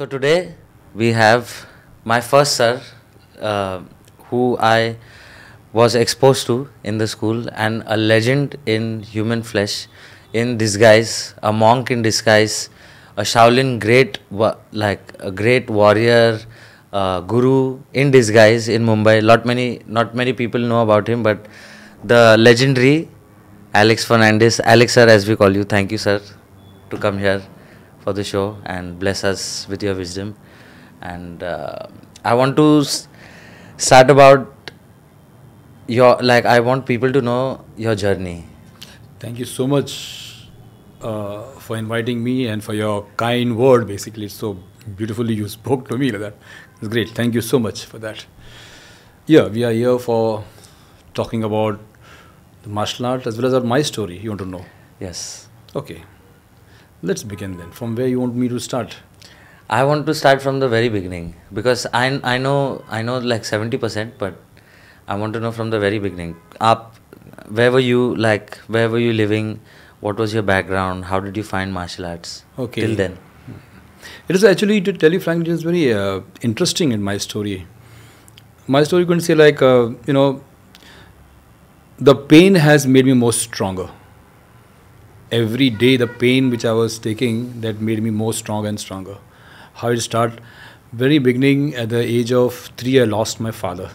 So today we have my first sir, who I was exposed to in the school, and a legend in human flesh, in disguise, a monk in disguise, a Shaolin like a great warrior, guru in disguise in Mumbai. Not many people know about him, but the legendary Alex Fernandes, Alex sir, as we call you. Thank you, sir, to come here for the show and bless us with your wisdom. And I want to start about I want people to know your journey. Thank you so much for inviting me and for your kind word. Basically, it's so beautifully you spoke to me like that. It's great. Thank you so much for that. Yeah, we are here for talking about the martial art as well as my story. You want to know? Yes. Okay. Let's begin then. From where you want me to start? I want to start from the very beginning, because I know like 70%, but I want to know from the very beginning. Where were you living? What was your background? How did you find martial arts? Okay. Till then. It is actually, to tell you frankly, it is very interesting in my story. My story, you can say the pain has made me more stronger. Every day, the pain which I was taking, that made me more stronger and stronger. How it started? Very beginning, at the age of 3, I lost my father.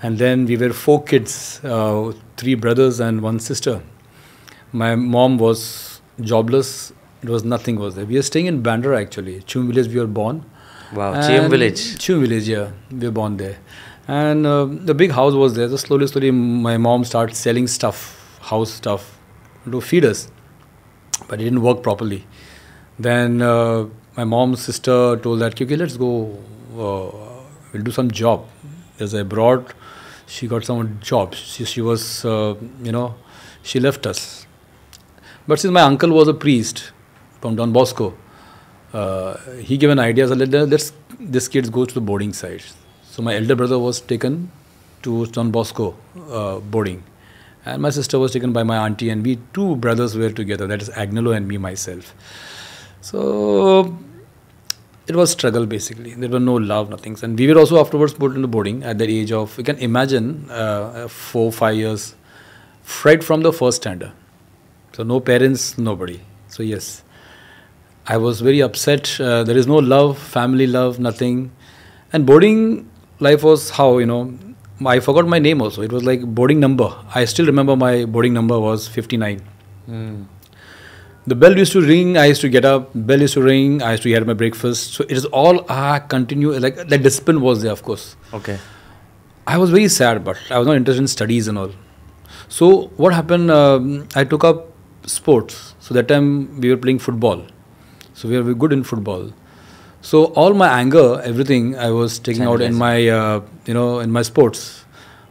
And then we were 4 kids, 3 brothers and 1 sister. My mom was jobless. It was nothing was there. We are staying in Bandra actually. Chum village we were born. Wow, Chum village. Chum village, yeah. We were born there. And the big house was there. So slowly, my mom started selling stuff, house stuff, to feed us. But it didn't work properly. Then my mom's sister told that, okay, let's go, we'll do some job. There's abroad. She got some job. She was, she left us. But since my uncle was a priest from Don Bosco, he gave an idea, so let's this kids go to the boarding side. So my elder brother was taken to Don Bosco boarding. And my sister was taken by my auntie, and we 2 brothers were together. That is Agnello and me, myself. So it was struggle basically. There was no love, nothing. And we were also afterwards put in the boarding at the age of, you can imagine, 4-5 years, right from the first standard. So no parents, nobody. So yes, I was very upset. There is no love, family love, nothing. And boarding life was how, I forgot my name also. It was like boarding number. I still remember my boarding number was 59. The bell used to ring, I used to get up. Bell used to ring, I used to get my breakfast. So it is all continue. Like that discipline was there, of course. Okay. I was very sad, but I was not interested in studies and all. So what happened? I took up sports. So that time we were playing football. So we were good in football. So all my anger, everything, I was taking out in my, in my sports.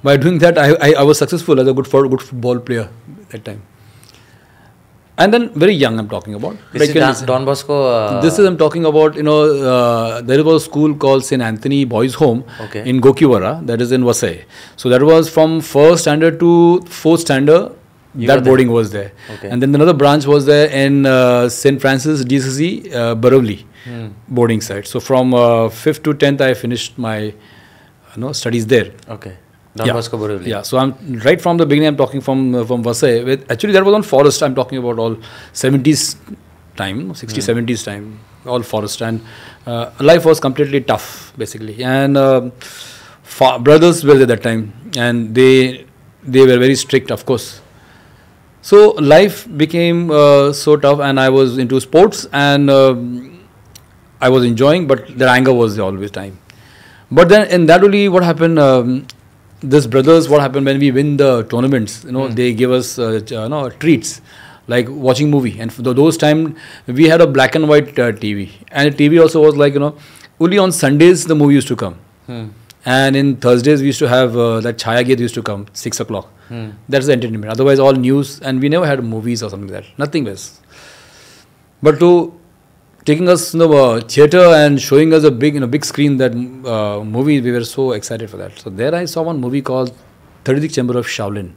By doing that, I was successful as a good football player that time. And then very young, I'm talking about. This is Don Bosco. This is I'm talking about. There was a school called St. Anthony Boys Home in Gokiwara, that is in Vasai. So that was from 1st standard to 4th standard. That boarding was there. Okay. And then another branch was there in St. Francis DCC Barovli boarding site. So from 5th to 10th, I finished my studies there. Okay. Don Bosco Barovli. Yeah. So I'm right from the beginning. I'm talking from Vasai. Actually, that was on forest. I'm talking about all 70s time, 60s, 70s time, all forest, and life was completely tough basically. And brothers were there that time, and they were very strict, of course. So life became so tough, and I was into sports, and I was enjoying, but the anger was there always time. But then in that only, what happened? This brothers, what happened when we win the tournaments? They give us treats, like watching movie. And for those time, we had a black and white TV, and the TV also was like only on Sundays the movie used to come, and in Thursdays we used to have that Chaya Gate used to come 6 o'clock. That's the entertainment. Otherwise, all news, and we never had movies or something like that. Nothing else. But to taking us theater and showing us a big screen that movie, we were so excited for that. So there I saw one movie called 36th Chamber of Shaolin.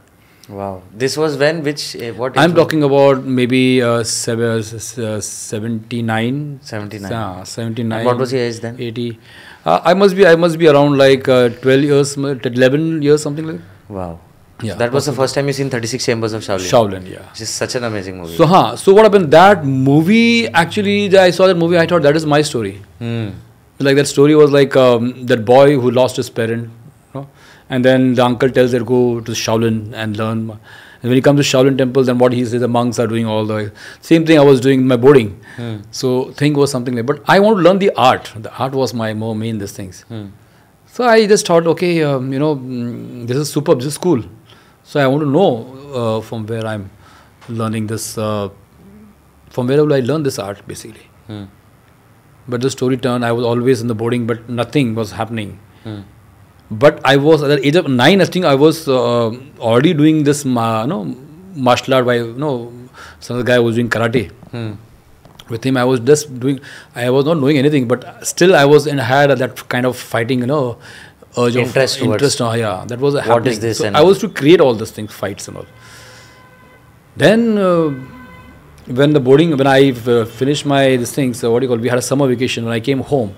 Wow. This was when? What? I'm age was- talking about maybe 79. 79. 79. And what was your age then? 80. I must be around like 12 years, 11 years, something like that. Wow. Yeah. That was the first time you seen 36 Chambers of Shaolin. Shaolin, yeah. Which is such an amazing movie. So what happened? That movie, actually, I saw that movie, I thought that is my story. Like that story was like that boy who lost his parent, you know, and then the uncle tells her go to Shaolin and learn. And when he comes to Shaolin temple, then what he says, the monks are doing all the same thing I was doing in my boarding. So thing was something like, but I want to learn the art. The art was my more main these things. So I just thought, okay, this is superb, this is cool. So I want to know from where I'm learning this, from where will I learn this art basically. But the story turned, I was always in the boarding, but nothing was happening. But I was at the age of 9, I think I was already doing this martial art by, some other guy was doing karate. With him, I was just doing, I was not knowing anything, but still I was had that kind of fighting, urge Interest of towards- interest. Yeah, that was happening. What is this? So And I was to create all these things, fights and all. Then when I finished my this thing, so we had a summer vacation. When I came home,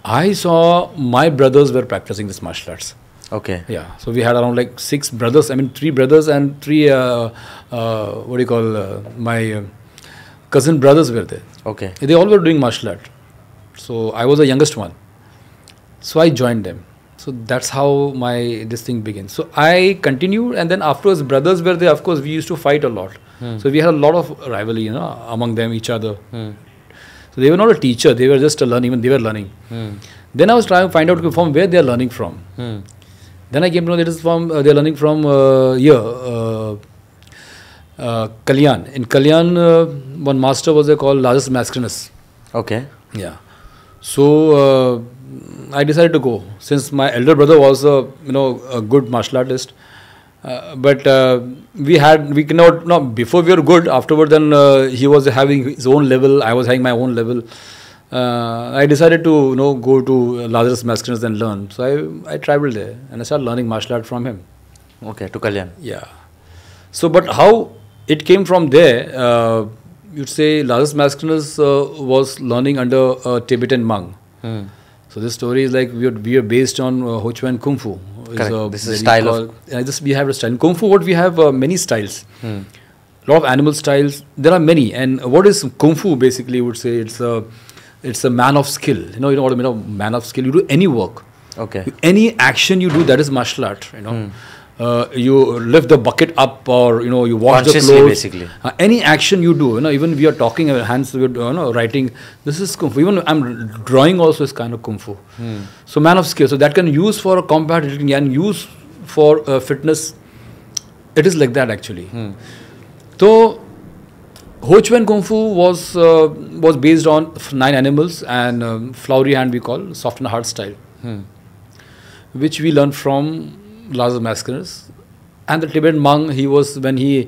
I saw my brothers were practicing this martial arts. Okay. Yeah, so we had around like 6 brothers. I mean, 3 brothers and 3 my cousin brothers were there. Okay. They all were doing martial art. So I was the youngest one. So I joined them. So that's how this thing began. So I continued, and then afterwards brothers were there. Of course, we used to fight a lot. So we had a lot of rivalry, among them, each other. So they were not a teacher; they were just a learning. Even they were learning. Then I was trying to find out from where they are learning from. Then I came to know that is from they are learning from Kalyan. In Kalyan, one master was there called Lazarus Mascarenhas. Okay. Yeah. So I decided to go, since my elder brother was a good martial artist. But we cannot, no, before we were good. Afterward, then he was having his own level. I was having my own level. I decided to go to Lazarus Mascarenhas and learn. So I traveled there and I started learning martial art from him. Okay. To Kalyan. Yeah. So, but how it came from there? You'd say Lazarus Mascarenhas was learning under a Tibetan monk. So this story is like we are based on Ho Chuan Kung Fu. Correct. This is a style of... we have a style. In Kung Fu, what we have many styles. Lot of animal styles. There are many. And what is Kung Fu basically? Would say it's a man of skill. You know what I mean? Man of skill. You do any work. Okay. Any action you do, that is martial art. You lift the bucket up, or you wash the Consciously, clothes. basically. Any action you do, even we are talking, our hands, we are writing. This is kung fu. Even I'm drawing also is kind of kung fu. So man of skill. So that can use for combat. It can use for fitness. It is like that actually. So Ho Chuan Kung Fu was based on 9 animals and flowery hand we call soft and hard style, which we learned from Lazarus Mascarenhas. And the Tibetan monk, the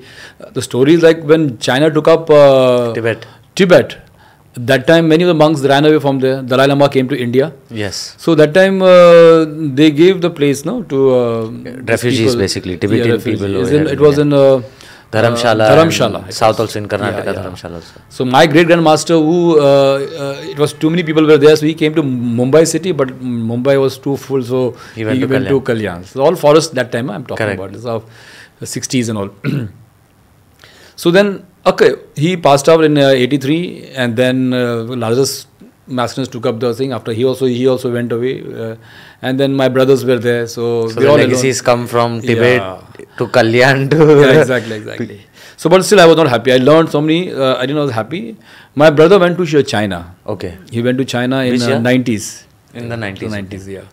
story is like when China took up Tibet, that time many of the monks ran away from there. Dalai Lama came to India. Yes. So that time they gave the place to refugees people. Basically, Tibetan people. It was in Dharamshala. South also in Karnataka, Dharamshala also. So my great grandmaster, who it was too many people were there, so he came to Mumbai city, but Mumbai was too full, so he went to Kalyan. So all forest that time I'm talking about. This of the 60s and all. So then, okay, he passed out in 83, and then Lazarus Mascarenhas took up the thing. After he also went away, and then my brothers were there. So the legacies come from Tibet to Kalyan to... Yeah, exactly. So, but still I was not happy. I learned so many, I didn't was happy. My brother went to China. Okay. He went to China in the 90s. In the 90s? 90s, yeah.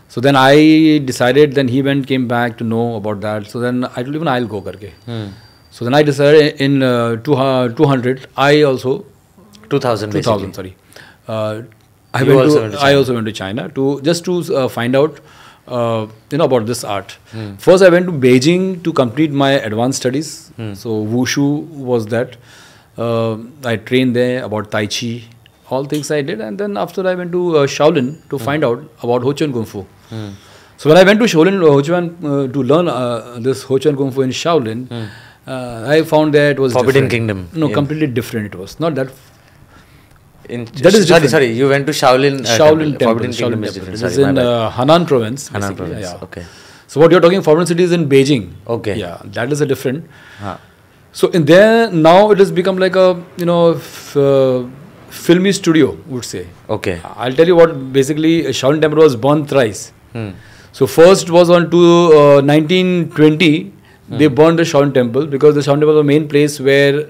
So then I decided, then he came back to know about that. So then I told him, I'll go karke. So then I decided in 200, I also... 2000 basically. 2000, sorry. I also went to China to find out about this art. First I went to Beijing to complete my advanced studies. So Wushu was that. I trained there about Tai Chi, all things I did, and then after I went to Shaolin to find out about Ho Chuan Kung Fu. So when I went to Shaolin, Hochuan, to learn this Hochuan Kung Fu in Shaolin, I found that it was Forbidden different. Kingdom. No, completely different. It was not that. That is sorry. You went to Shaolin. Shaolin Temple. Forbidden Shaolin Kingdom is Temple. different. It is Sorry, in my bad. Henan province. Henan basically. province. Yeah. Okay. So what you're talking foreign city is in Beijing. Okay. Yeah, that is a different. Huh. So in there now it has become like a filmy studio, would say. Okay. I'll tell you what basically Shaolin Temple was born thrice. Hmm. So first was on 1920. They burned the Shaolin Temple because the Shaolin Temple was the main place where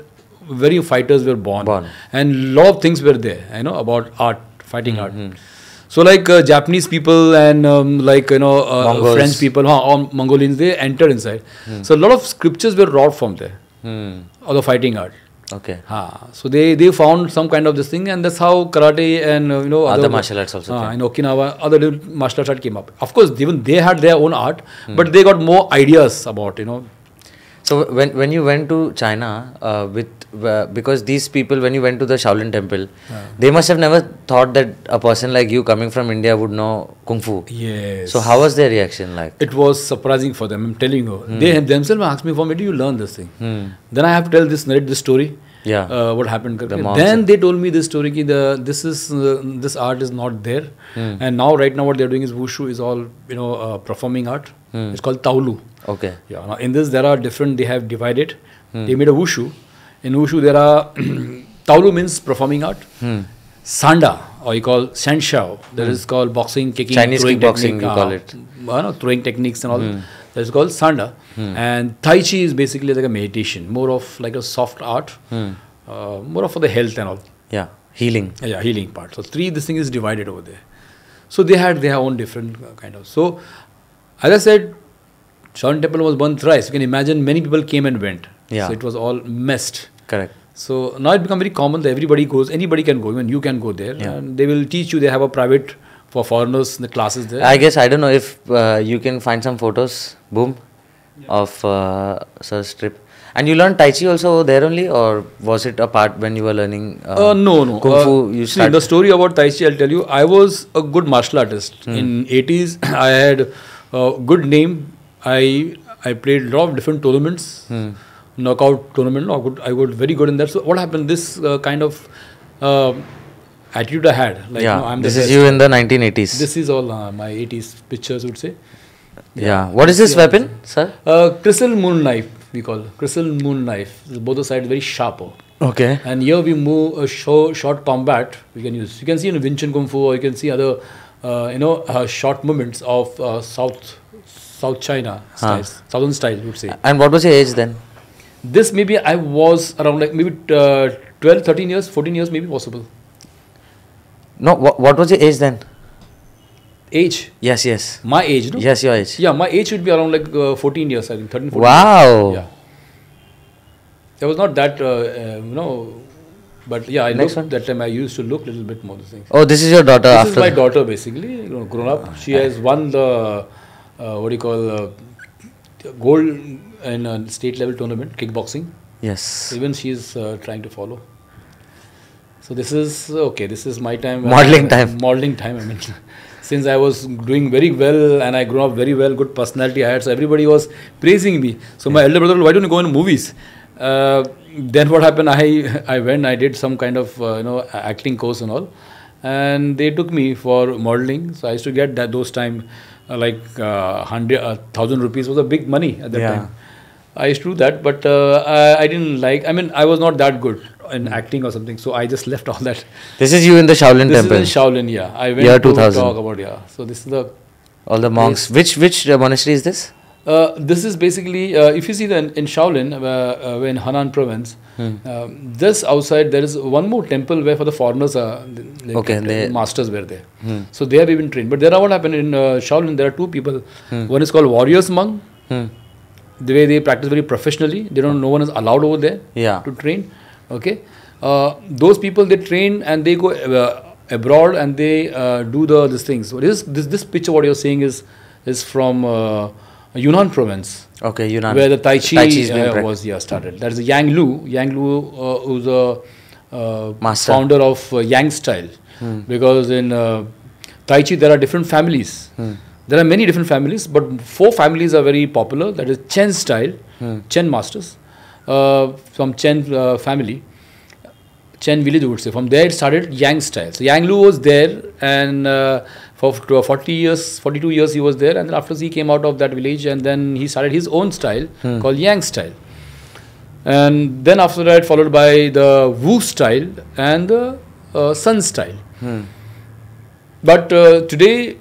very fighters were born. And lot of things were there. About art, fighting art. So like Japanese people and French people, or Mongolians, they entered inside. So a lot of scriptures were wrought from there, of the fighting art. Okay. So they found some kind of this thing, and that's how karate and other martial arts also came. In Okinawa, other martial arts came up. Of course, even they had their own art, but they got more ideas about So when you went to China because these people, when you went to the Shaolin Temple, they must have never thought that a person like you coming from India would know Kung Fu. Yes. So how was their reaction like? It was surprising for them. I'm telling you. They themselves asked me, "Where did you learn this thing?" Then I have to narrate this story. Yeah. What happened? Then they told me this story. This art is not there, and right now what they're doing is wushu is all performing art. It's called Taolu. Okay. Yeah. Now in this there are different. They have divided. They made a wushu. In wushu there are Taolu means performing art. Sanda, or you call Sanshao, that is called boxing, kicking, Chinese throwing kickboxing, technique, you call it. Throwing techniques and all. That is called Sanda. And Tai Chi is basically like a meditation, more of like a soft art, more of for the health and all. Yeah, healing. Yeah, healing part. So this thing is divided over there. So they had their own different kind of. So as I said, Shaolin Temple was born thrice. You can imagine many people came and went. Yeah. So it was all messed. Correct. So now it become very common that everybody goes, anybody can go, even you can go there. Yeah. And they will teach you, they have a private for foreigners, the classes there. I guess, I don't know if you can find some photos, of Sir's trip. And you learned Tai Chi also there only, or was it a part when you were learning no. Kung Fu? You see, the story about Tai Chi, I'll tell you, I was a good martial artist. In 80s, I had a good name. I played a lot of different tournaments. Knockout tournament. I got very good in that. So what happened? This kind of attitude I had. Like, I'm this the is best. you in the 1980s. This is all my 80s pictures, would say. Yeah. What is this weapon, sir? Crystal moon knife, we call it. Crystal moon knife. Both the sides very sharp. Okay. And here we move a short combat we can use. You can see in Wing Chun Kung Fu, or you can see other, short movements of South China styles, Southern style, would say. And what was your age then? This maybe I was around like maybe 12, 13 years, 14 years maybe possible. No, what was your age then? Age? Yes. My age, no? Yes, your age. Yeah, my age should be around like 14 years, I think, 13, 14 Wow. years. Yeah. There was not that, but yeah, I looked, that time I used to look a little bit more. Things. Oh, this is your daughter This after is my daughter basically, grown up. She has won the, gold in a state level tournament, kickboxing. Yes. Even she is trying to follow. So this is my time. Modeling time. Modeling time, I mean. Since I was doing very well and I grew up very well, good personality I had, so everybody was praising me. So my elder brother, why don't you go in movies? Then what happened, I went, I did some kind of, acting course and all. And they took me for modeling. So I used to get those time, 1,000 rupees was a big money at that time. I used to do that, but I didn't I was not that good in acting or something, so I just left all that. This is you in the Shaolin Temple? This is in Shaolin, yeah. I went year to 2000. talk about, So this is all the monks. Which monastery is this? This is basically, if you see in Shaolin, in Henan province, just outside there is one more temple where for the foreigners, the masters were there. So they have even trained. But there are what happened in Shaolin, there are two people. One is called warriors monk. The way they practice very professionally, no one is allowed over there to train. Okay, those people, they train and they go abroad and they do these things. So this picture what you're seeing is from Yunnan province. Okay, Yunnan. Where the Tai Chi was started. That is Yang Lu. Yang Lu who's a founder of Yang style. Because in Tai Chi there are different families. There are many different families, but 4 families are very popular. That is Chen style, Chen masters, from Chen family, Chen village would say. From there it started Yang style. So Yang Lu was there, and for 40 years, 42 years he was there, and then after he came out of that village, and then he started his own style called Yang style. And then after that followed by the Wu style and the Sun style. But today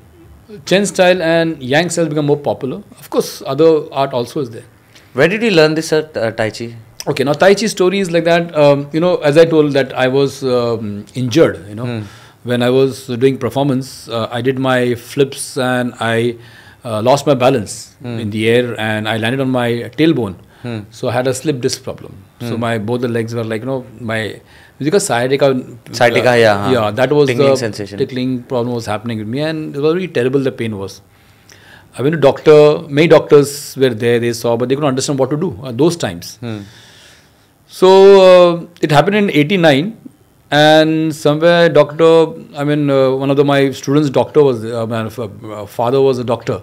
Chen style and Yang style become more popular. Of course, other art also is there. Where did you learn this, sir, Tai Chi? Okay, now Tai Chi story is like that. As I told that I was injured. When I was doing performance, I did my flips and I lost my balance in the air, and I landed on my tailbone. So I had a slip disc problem. So my both the legs were like my because sciatica, that was tingling the sensation. tickling problem was happening with me, and it was very terrible. The pain was. I went to doctor. Many doctors were there. They saw, but they couldn't understand what to do at those times. So it happened in '89, and somewhere doctor. One of my students' doctor was father was a doctor.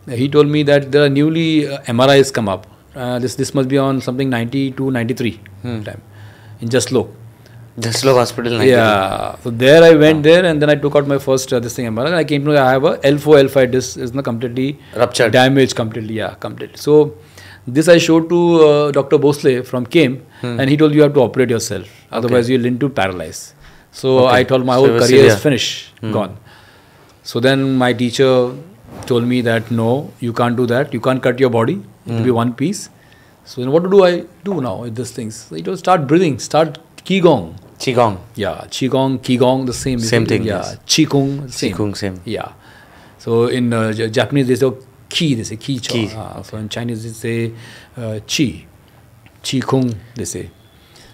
He told me that there are newly MRIs come up. This must be on something 92, 93 time in Jaslok. Jaslok Hospital. 93. Yeah. So there I went there, and then I took out my first this thing MRI, and I came to know I have a L4, L5 disc is not completely ruptured, damaged completely. Yeah, completely. So this I showed to Dr. Bosle from KIM, and he told you have to operate yourself, otherwise you'll into paralyze. So I told my whole career is finished, gone. So then my teacher told me that no, you can't do that. You can't cut your body. It will be one piece. So then what do I do now with these things? So it was start breathing, start Qigong. Qigong. Yeah, Qigong, Qigong, the same. Same thing. Yeah, yes. Qigong, same. Qigong, same. Yeah. So in Japanese they say Qi, they say Qi. Qi. So in Chinese they say Qi. Qigong, they say.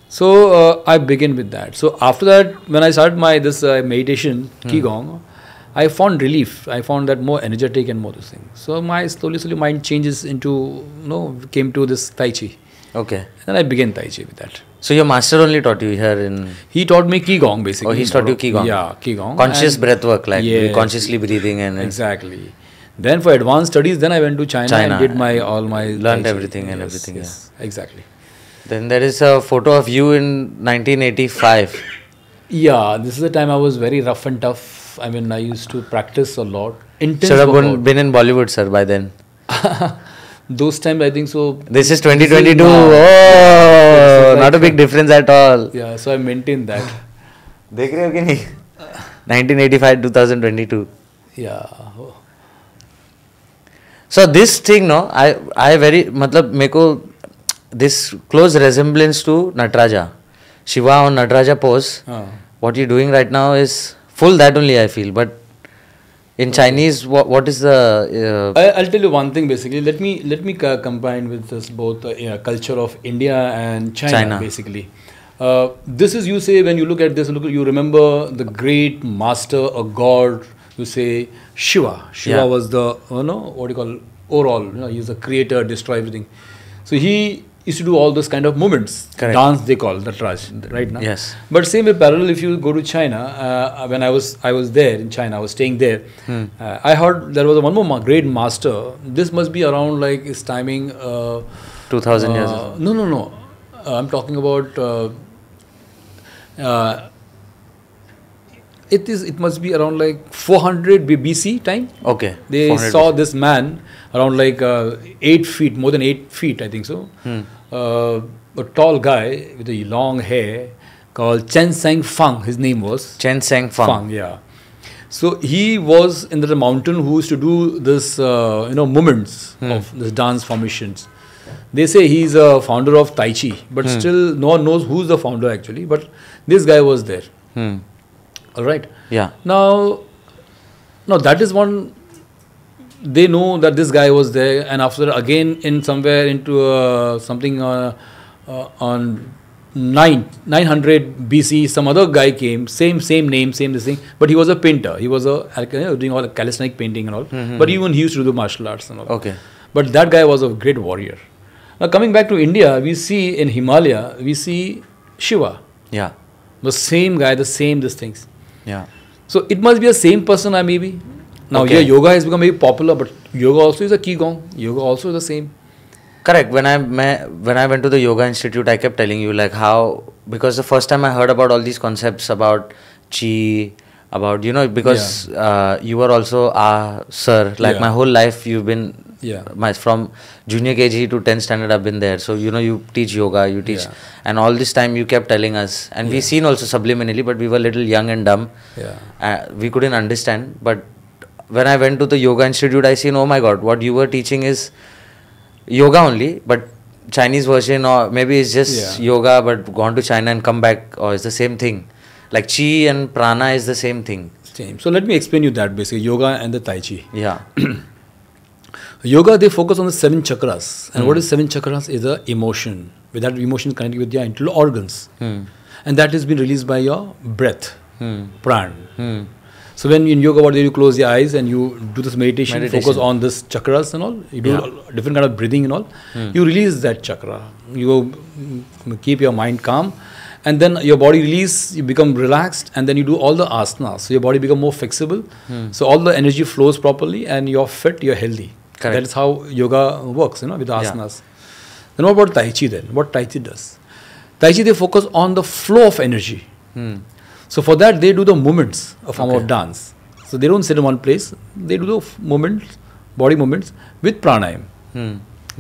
So I begin with that. So after that, when I started my this meditation, Qigong, I found relief. I found that more energetic and more this thing. So my slowly mind changes into, came to this Tai Chi. Okay. And then I began Tai Chi with that. So your master only taught you here in... He taught me Qigong basically. Oh, he taught you Qigong. Yeah, Qigong. Conscious breath work, like consciously breathing and... Exactly. Then for advanced studies, then I went to China and did all my... Learned everything and everything. Yes, exactly. Then there is a photo of you in 1985. Yeah, this is the time I was very rough and tough. I used to practice a lot. Intense. Should have been in Bollywood, sir, by then. Those times, I think so. This is 2022. Oh, not a big difference at all. Yeah, so I maintain that. देख रहे हो कि नहीं? 1985, 2022. Yeah. So this thing, I very, meko this close resemblance to Nataraja. Shiva on Nataraja pose. What you're doing right now is full that only I feel. But in Chinese, what is the... I'll tell you one thing basically. Let me combine with this both culture of India and China. Basically. This is, you say, when you look at this, you remember the great master, a god, you say Shiva. Shiva was the, what do you call, overall, he's the creator, destroy everything. So he used to do all those kind of movements. Correct. Dance they call, the Raj, right now. Yes. But same way parallel, if you go to China, when I was there in China, I was staying there, I heard there was one more great master. This must be around like his timing... 2000 years. No. I'm talking about... It must be around like 400 BC time. Okay. They saw this man around like 8 feet, more than 8 feet, I think so. A tall guy with a long hair called Chen Sang Fang. His name was Chen Sang Fang. Yeah. So he was in the mountain who used to do this, movements of this dance formations. They say he's a founder of Tai Chi, but still no one knows who's the founder actually. But this guy was there. All right. Yeah. Now that is one. They know that this guy was there, and after again in somewhere into something on 900 BC, some other guy came, same name, same this thing, but he was a painter. He was doing all calisthenic painting and all. But even he used to do martial arts and all. Okay. But that guy was a great warrior. Now coming back to India, we see in Himalaya, we see Shiva. Yeah. The same guy, the same these things. Yeah. So it must be the same person, maybe. Now, Okay. yeah, yoga has become very popular, but yoga also is a qigong. Yoga also is the same. Correct. When I went to the yoga institute, I kept telling you like how, because the first time I heard about all these concepts about chi, about because you were also our sir. Like Yeah. my whole life you've been from junior KG to 10th standard I've been there. So you teach yoga, you teach, and all this time you kept telling us, and we seen also subliminally, but we were little young and dumb. We couldn't understand. But when I went to the yoga institute, I seen, oh my God, what you were teaching is yoga only, but Chinese version, or maybe it's just yoga but gone to China and come back, or it's the same thing. Like chi and prana is the same thing. Same. So let me explain you that basically, yoga and the Tai Chi. Yeah. Yoga, they focus on the 7 chakras. And what is 7 chakras? Is the emotion. With that emotion connected with your internal organs. And that has been released by your breath, pran. So when in yoga, what do you close your eyes and you do this meditation. Focus on this chakras and all. You do different kind of breathing and all. You release that chakra. You keep your mind calm. And then your body release, you become relaxed, and then you do all the asanas. So your body become more flexible. So all the energy flows properly, and you're fit, you're healthy. Correct. That is how yoga works, with the asanas. Then what about Tai Chi then? What Tai Chi does? Tai Chi, they focus on the flow of energy. So for that, they do the movements, a form of dance. So they don't sit in one place. They do the movements, body movements with pranayam.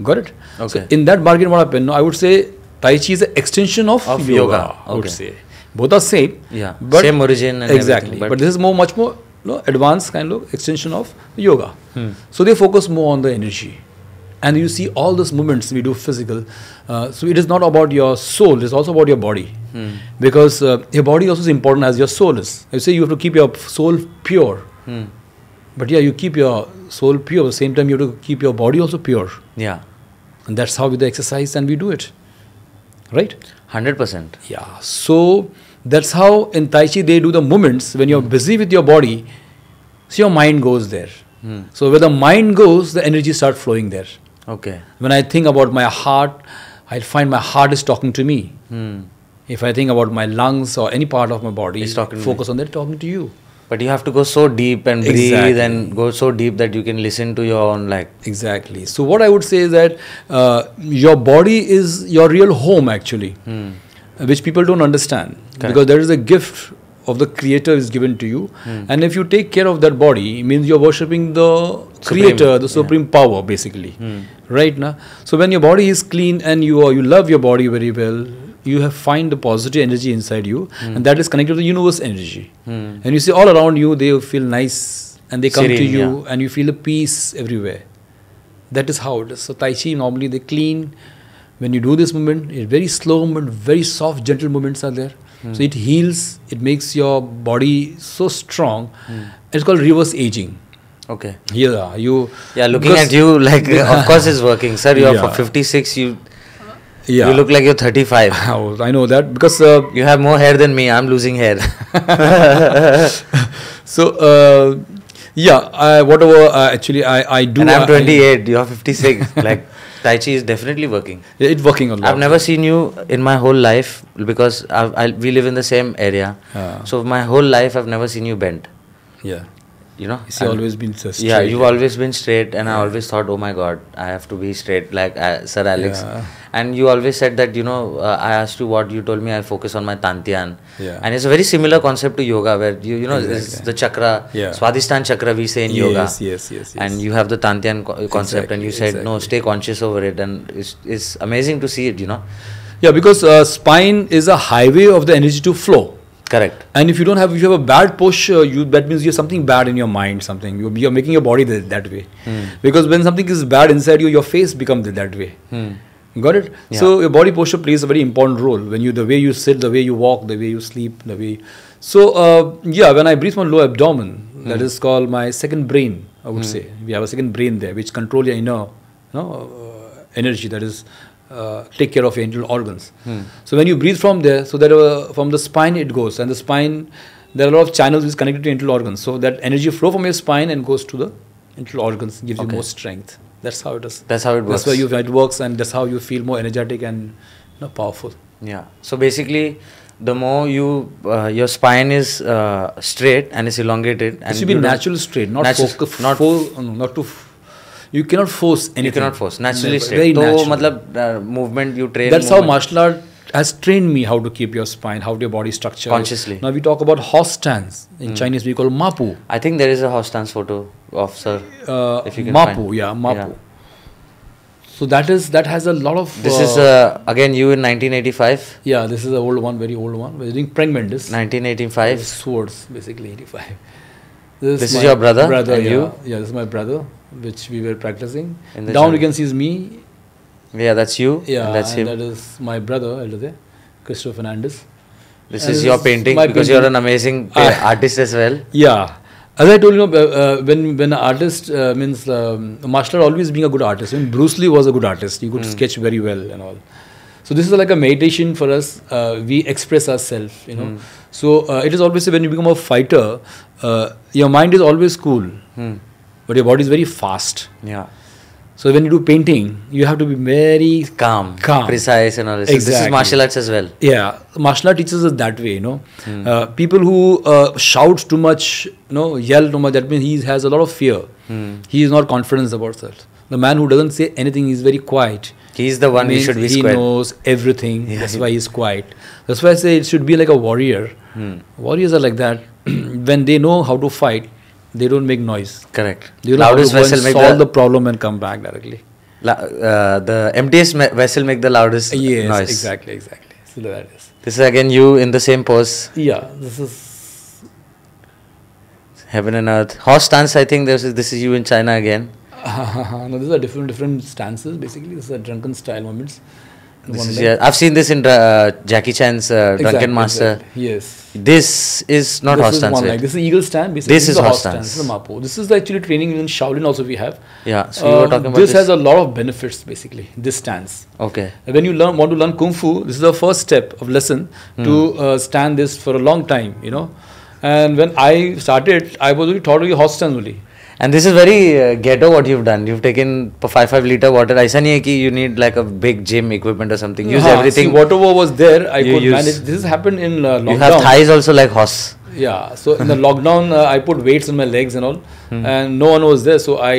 Got it? Okay. So in that bargain, what happened? I would say Tai Chi is an extension of yoga. I would say both are same. Yeah. But same origin. And exactly. But this is much more advanced kind of extension of yoga. So they focus more on the energy. And you see all those movements we do physical. So it is not about your soul, it's also about your body. Because your body also is important as your soul is. I say you have to keep your soul pure. But you keep your soul pure. At the same time, you have to keep your body also pure. Yeah. And that's how with the exercise and we do it. Right? 100%. Yeah. So that's how in Tai Chi they do the movements. When you're busy with your body, so your mind goes there. So where the mind goes, the energy starts flowing there. Okay. When I think about my heart, I find my heart is talking to me. If I think about my lungs or any part of my body, focus on that, talking to you. But you have to go so deep and breathe and go so deep that you can listen to your own Exactly. So what I would say is that your body is your real home actually, which people don't understand. Correct. Because there is a gift of the Creator is given to you. And if you take care of that body, it means you're worshipping the Creator, the Supreme Power basically. Right now? So when your body is clean and you love your body very well, you find the positive energy inside you, and that is connected to the universe energy. And you see all around you, they feel nice, and they come to you, and you feel a peace everywhere. That is how it is. So Tai Chi, normally they clean. When you do this movement, it's very slow movement, very soft, gentle movements are there. So it heals, it makes your body so strong. It's called reverse aging. Okay. Yeah, looking at you, of course it's working. Sir, you are for 56, you look like you're 35. I know that because you have more hair than me. I'm losing hair. So whatever actually I do. And I'm 28. You're 56. Tai Chi is definitely working. It's working a lot. I've never seen you in my whole life because we live in the same area. So my whole life I've never seen you bent. Yeah. You've always been so straight. Yeah, you've always been straight, and I always thought, oh my God, I have to be straight like Sir Alex. And you always said that, I asked you what, you told me I focus on my Tantian. And it's a very similar concept to yoga where, it's the chakra, Swadhisthana chakra we say in yoga. Yes. And you have the Tantian concept, and you said, no, stay conscious over it. And it's amazing to see it, Yeah, because spine is a highway of the energy to flow. Correct. And if you have a bad posture, that means you have something bad in your mind, you're making your body that way. Because when something is bad inside you, your face becomes that way. Got it? Yeah. So your body posture plays a very important role. When the way you sit, the way you walk, the way you sleep, the way. So when I breathe from low abdomen, that is called my second brain. I would say we have a second brain there, which controls your inner, energy. That is. Take care of your internal organs. So when you breathe from there, so that from the spine it goes, and the spine, there are a lot of channels which is connected to internal organs. So that energy flow from your spine and goes to the internal organs, gives you more strength. That's how it is. That's how it works. That's why it works, and that's how you feel more energetic and powerful. Yeah. So basically, the more you your spine is straight and is elongated. It And should be you don't- natural straight, not not not to. You cannot force anything. you cannot force naturally Never. straight. Very So natural. matlab movement you train. That's how movement. martial art has trained me how to keep your spine, how your body structure. Consciously. Now we talk about horse stance. In Chinese we call mapu. I think there is a horse stance photo of sir. If you can Mapu, find. yeah, mapu. Yeah. So that has a lot of. This is again you in 1985. yeah, this is the old one, very old one. We're doing Fernandes. 1985. Swords, basically 85. This is my your brother and yeah. you? Yeah, this is my brother, which we were practicing. In the Down jungle. you can see is me. Yeah, that's you. Yeah, and that's him. that is my brother, elder there, Christopher Fernandes. This and is this your is painting my because painting. you're an amazing artist as well. Yeah. As I told you, when an artist means a martial art always being a good artist. When Bruce Lee was a good artist, he could sketch very well and all. So this is like a meditation for us. We express ourselves, you know. So it is always when you become a fighter, your mind is always cool, but your body is very fast. Yeah. So when you do painting, you have to be very Calm, Calm. precise and all this. So this is Exactly. martial arts as well. Yeah, martial art teaches us that way, you know. People who shout too much, you know, yell too much, that means he has a lot of fear. He is not confident about himself. The man who doesn't say anything is very quiet. He's the one we Means should be he squared. knows everything. That's why he's quiet. That's why I say it should be like a warrior. Warriors are like that. When they know how to fight, they don't make noise. Correct. They know how to Loudest go and vessel make solve the problem and come back directly. the emptiest vessel make the loudest Yes, noise. exactly. So that is. This is again you in the same pose. Yeah, this is. Heaven and earth. Horse stance. I think this is you in China again. No, these are different stances. Basically, this is a drunken style moments. This is, yeah, I've seen this in Jackie Chan's Drunken Master. Exactly. Yes. This is not This horse is stance. one right? line. This is eagle stand. Basically, This is the horse stance. stance. This is the mapo. This is actually training in Shaolin. Also, we have. Yeah. So you were talking about this has a lot of benefits. Basically, this stance. Okay. When you want to learn kung fu, this is the first step of lesson to stand this for a long time. You know, and when I started, I was only taught to horse stance only. And this is very ghetto what you've done. You've taken 5 liter water. ऐसा नहीं है कि you need like a big gym equipment or something. Use everything. See, whatever was there, I You could use- manage. This has happened in lockdown. You have thighs also like horse. Yeah, so in the lockdown, I put weights on my legs and all, and no one was there, so I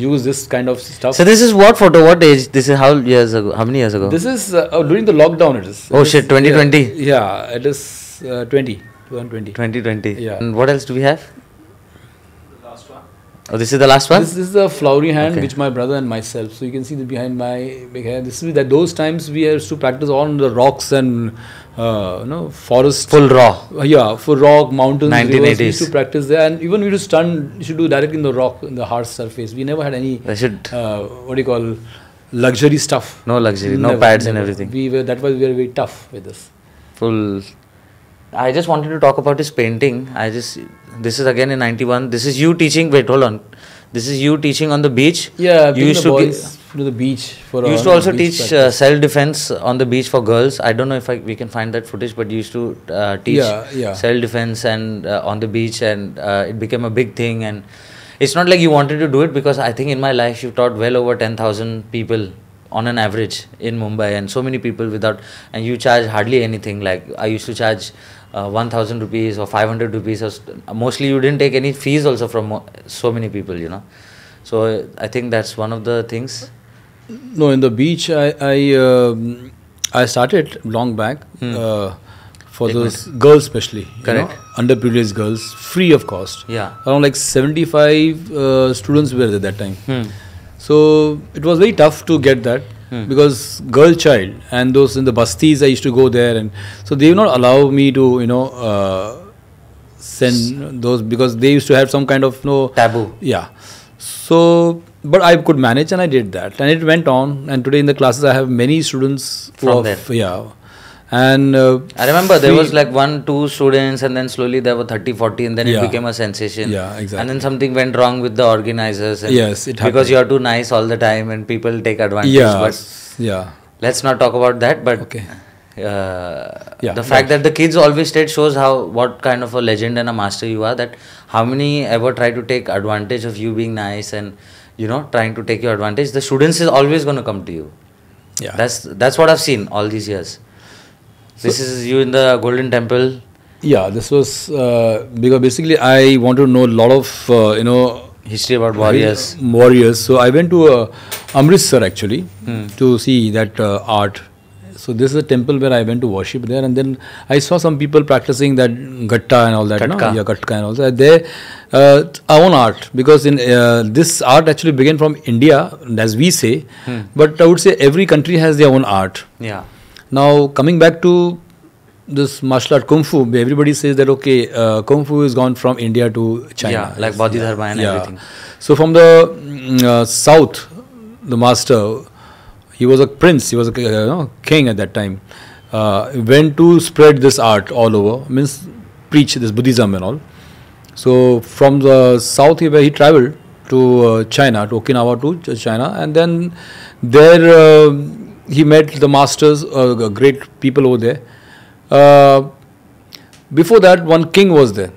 use this kind of stuff. So this is what photo? What age? This is how years ago? How many years ago? This is during the lockdown. It is. Oh It is- shit, 2020. Yeah, it is 2020. 2020. Yeah. And what else do we have? Oh, this is the last one? This is the flowery hand Okay. which my brother and myself. So you can see the behind my big hair. This is that those times we used to practice on the rocks and forest. Full raw. Yeah, for rock, mountains, rivers. 1980s. We used to practice there, and even we used to stand. You should do directly in the rock, in the hard surface. We never had any. I should. What do you call luxury stuff? No luxury, no Never, pads and never. everything. That was we were very tough with this. Full. I just wanted to talk about his painting. This is again in 91. This is you teaching. Wait, hold on. This is you teaching on the beach. Yeah, you bring used the to boys to the beach for. You used to also beach teach practice. self-defense on the beach for girls. I don't know if we can find that footage, but you used to teach Yeah. self-defense and on the beach, and it became a big thing. And it's not like you wanted to do it, because I think in my life you've taught well over 10,000 people on an average in Mumbai, and so many people and you charge hardly anything. Like I used to charge 1,000 rupees or 500 rupees. Mostly you didn't take any fees also from so many people, you know. So I think that's one of the things. No, in the beach, I started long back for those girls, especially. Correct. Underprivileged girls, free of cost. Yeah. Around like 75 students were there that time. So it was very tough to get that because girl child and those in the bastis, I used to go there, and so they would not allow me to send those, because they used to have some kind of Taboo. Yeah. So, but I could manage, and I did that, and it went on. And today in the classes, I have many students From there. Yeah. And I remember there was like 1-2 students, and then slowly there were 30-40, and then it Yeah. became a sensation. Yeah, exactly. And then something went wrong with the organizers. And Yes, it because happened. you are too nice all the time, and people take advantage. yeah, But yeah. let's not talk about that. But Okay. the right. fact that the kids always stayed shows what kind of a legend and a master you are. That how many ever try to take advantage of you being nice and trying to take your advantage. The students is always going to come to you. Yeah. That's what I've seen all these years. This is you in the Golden Temple. Yeah, this was because basically I want to know a lot of History about warriors. Warriors. So I went to Amritsar actually to see that art. So this is a temple where I went to worship there, and then I saw some people practicing that gatta and all that. Katka. No? Yeah, katka and all that. They our own art, because in this art actually began from India, as we say, but I would say every country has their own art. Yeah. Now coming back to this martial art, kung fu, everybody says that okay, kung fu is gone from India to China. Yeah, like Bodhidharma and everything. So from the south, the master, he was a prince, he was a king at that time, went to spread this art all over, means preach this Buddhism and all. So from the south he traveled to China, to Okinawa to China, and then there he met the masters, great people over there. Before that, one king was there.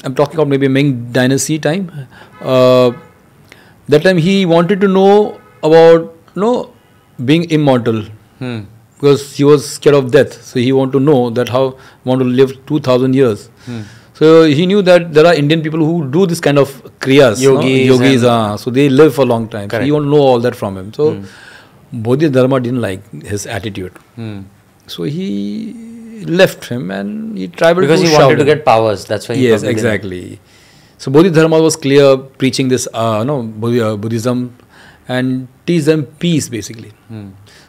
I'm talking about maybe Ming Dynasty time. That time he wanted to know about being immortal, because he was scared of death. So he wanted to know that how want to live 2000 years. So he knew that there are Indian people who do this kind of kriyas, yogis, so they live for a long time. So he want to know all that from him. So Bodhidharma didn't like his attitude. So he left him and he traveled because to he wanted to get powers. That's why he yes, exactly. So Bodhidharma was clear, preaching this Buddhism and teach them peace basically.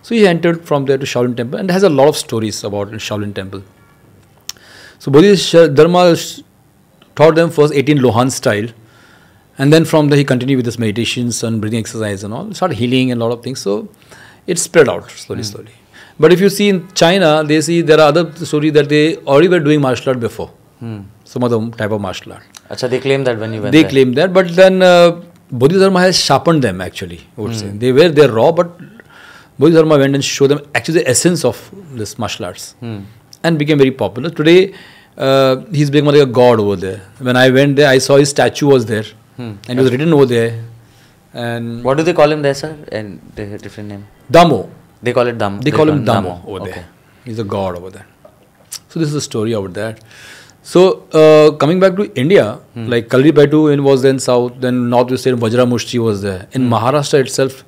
So he entered from there to Shaolin Temple, and has a lot of stories about Shaolin Temple. So Bodhidharma taught them first 18 Lohan style, and then from there he continued with his meditations and breathing exercise and all, started healing and a lot of things. So it spread out slowly. But if you see in China, they see there are other stories that they already were doing martial art before. Some other type of martial art. Achha, they claim that when you went They there. claim that, but then Bodhidharma has sharpened them actually, I would say. They were there raw, but Bodhidharma went and showed them actually the essence of this martial arts and became very popular. Today, he's become like a god over there. When I went there, I saw his statue was there and it was written over there. And what do they call him there, sir? And they have a different name. Damo. They call it Damo. They call him Damo over Okay. there. He's a god over there. So this is the story over there. So coming back to India, like Kalripaitu was then south, then north we said Vajramushti was there. In Maharashtra itself,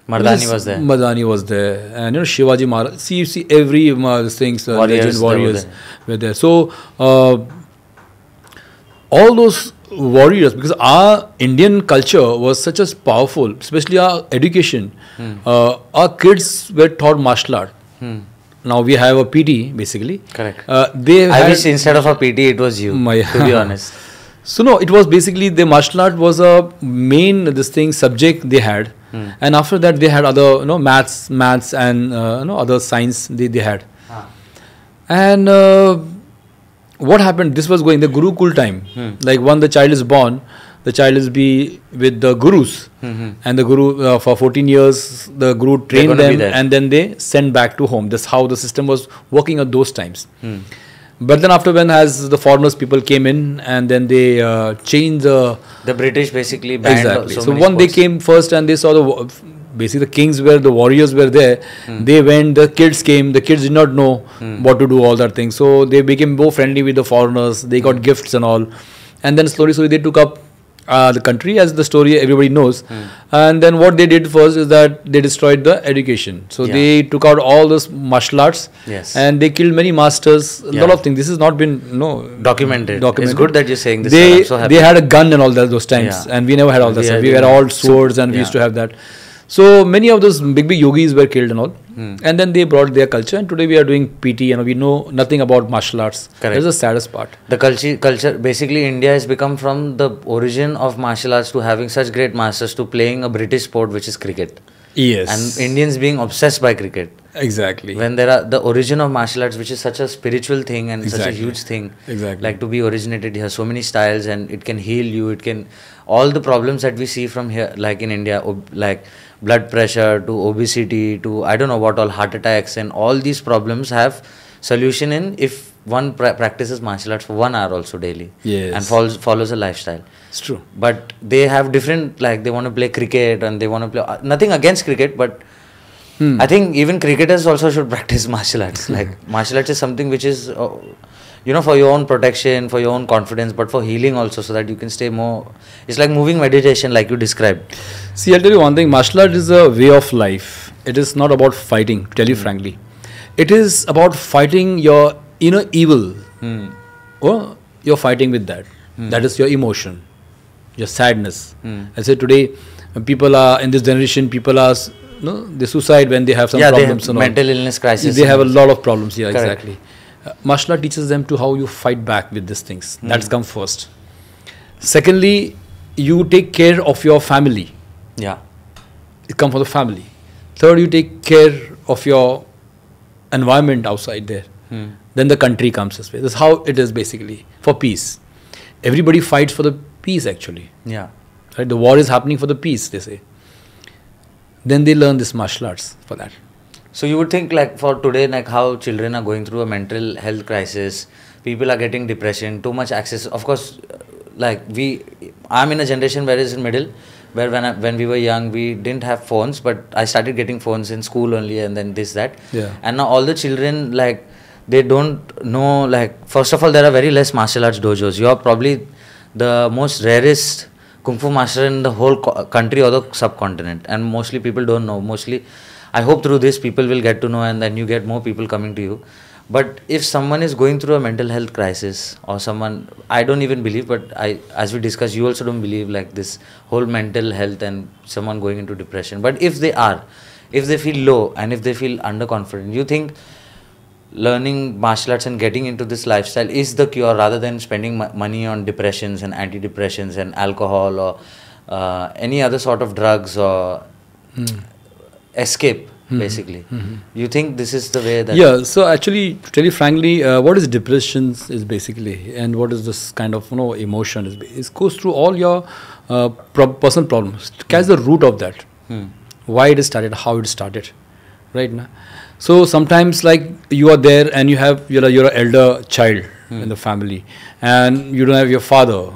Mardani was there. Mardani was there, and Shivaji Maharaj. You see every things, legend warriors were there. So all those warriors, because our Indian culture was such as powerful, especially our education. Our kids were taught martial art. Now we have a PT basically. Correct. I wish instead of a PT it was you. To be honest. So no, it was basically the martial art was a main subject they had, and after that they had other maths and other science they had. And what happened? This was going the Gurukul time. Like when the child is born, the child is be with the gurus, and the guru for 14 years the guru trained them, and then they sent back to home. That's how the system was working at those times. But then after when as the foreigners people came in, and then they changed the British basically banned exactly. so when sports. They came first and they saw basically the kings were the warriors were there. They went, the kids came, the kids did not know what to do, all that thing. So they became more friendly with the foreigners. They got gifts and all, and then slowly they took up the country, as the story everybody knows. And then what they did first is that they destroyed the education. So they took out all those martial arts, and they killed many masters. A lot of things. This has not been documented. It's good that you're saying this. They, so happy. They had a gun and all that those times, and we never had all that. We had all swords, and we used to have that. So many of those big yogis were killed and all, and then they brought their culture. And today we are doing PT, and we know nothing about martial arts. Correct. That's the saddest part. The culture, basically, India has become from the origin of martial arts to having such great masters to playing a British sport, which is cricket. Yes. And Indians being obsessed by cricket. Exactly. When there are the origin of martial arts, which is such a spiritual thing and such a huge thing. Exactly. Like to be originated here, so many styles, and it can heal you. It can all the problems that we see from here, like in India, like blood pressure to obesity to I don't know what all, heart attacks, and all these problems have solution in if one practices martial arts for 1 hour also daily. Yes. And follows a lifestyle. It's true. But they have different, like they want to play cricket and they want to play nothing against cricket, but I think even cricketers also should practice martial arts. Like martial arts is something which is, for your own protection, for your own confidence, but for healing also, so that you can stay more. It's like moving meditation, like you described. See, I'll tell you one thing. Martial art is a way of life. It is not about fighting, to tell you frankly. It is about fighting your inner evil. Or you're fighting with that. That is your emotion, your sadness. I say today, people are, in this generation, people are, they suicide when they have some problems. They have mental illness crisis. They have a lot of problems. Yeah, correct. Exactly. Martial art teaches them to how you fight back with these things. That's come first. Secondly, you take care of your family. Yeah. It comes from the family. Third, you take care of your environment outside there. Then the country comes this way. This is how it is basically for peace. Everybody fights for the peace actually. Yeah. Right? The war is happening for the peace, they say. Then they learn this martial arts for that. So you would think like for today, like how children are going through a mental health crisis, people are getting depression, too much access. Of course, like I'm in a generation where it's in middle, where when we were young, we didn't have phones, but I started getting phones in school only, and then this, that. Yeah. And now all the children, like, they don't know, like, first of all, there are very less martial arts dojos. You are probably the most rarest Kung Fu master in the whole country or the subcontinent. And mostly people don't know. Mostly, I hope through this people will get to know, and then you get more people coming to you. But if someone is going through a mental health crisis, or someone, I don't even believe, but as we discussed, you also don't believe like this whole mental health and someone going into depression. But if they feel low and if they feel underconfident, you think learning martial arts and getting into this lifestyle is the cure, rather than spending money on depressions and antidepressants and alcohol or any other sort of drugs or escape, basically. You think this is the way that... Yeah, so actually, to tell you frankly, what is depression is basically, and what is this kind of emotion is, it goes through all your personal problems. Catch the root of that. Why it started, how it started, right now. So sometimes, like, you are there and you're an elder child in the family, and you don't have your father.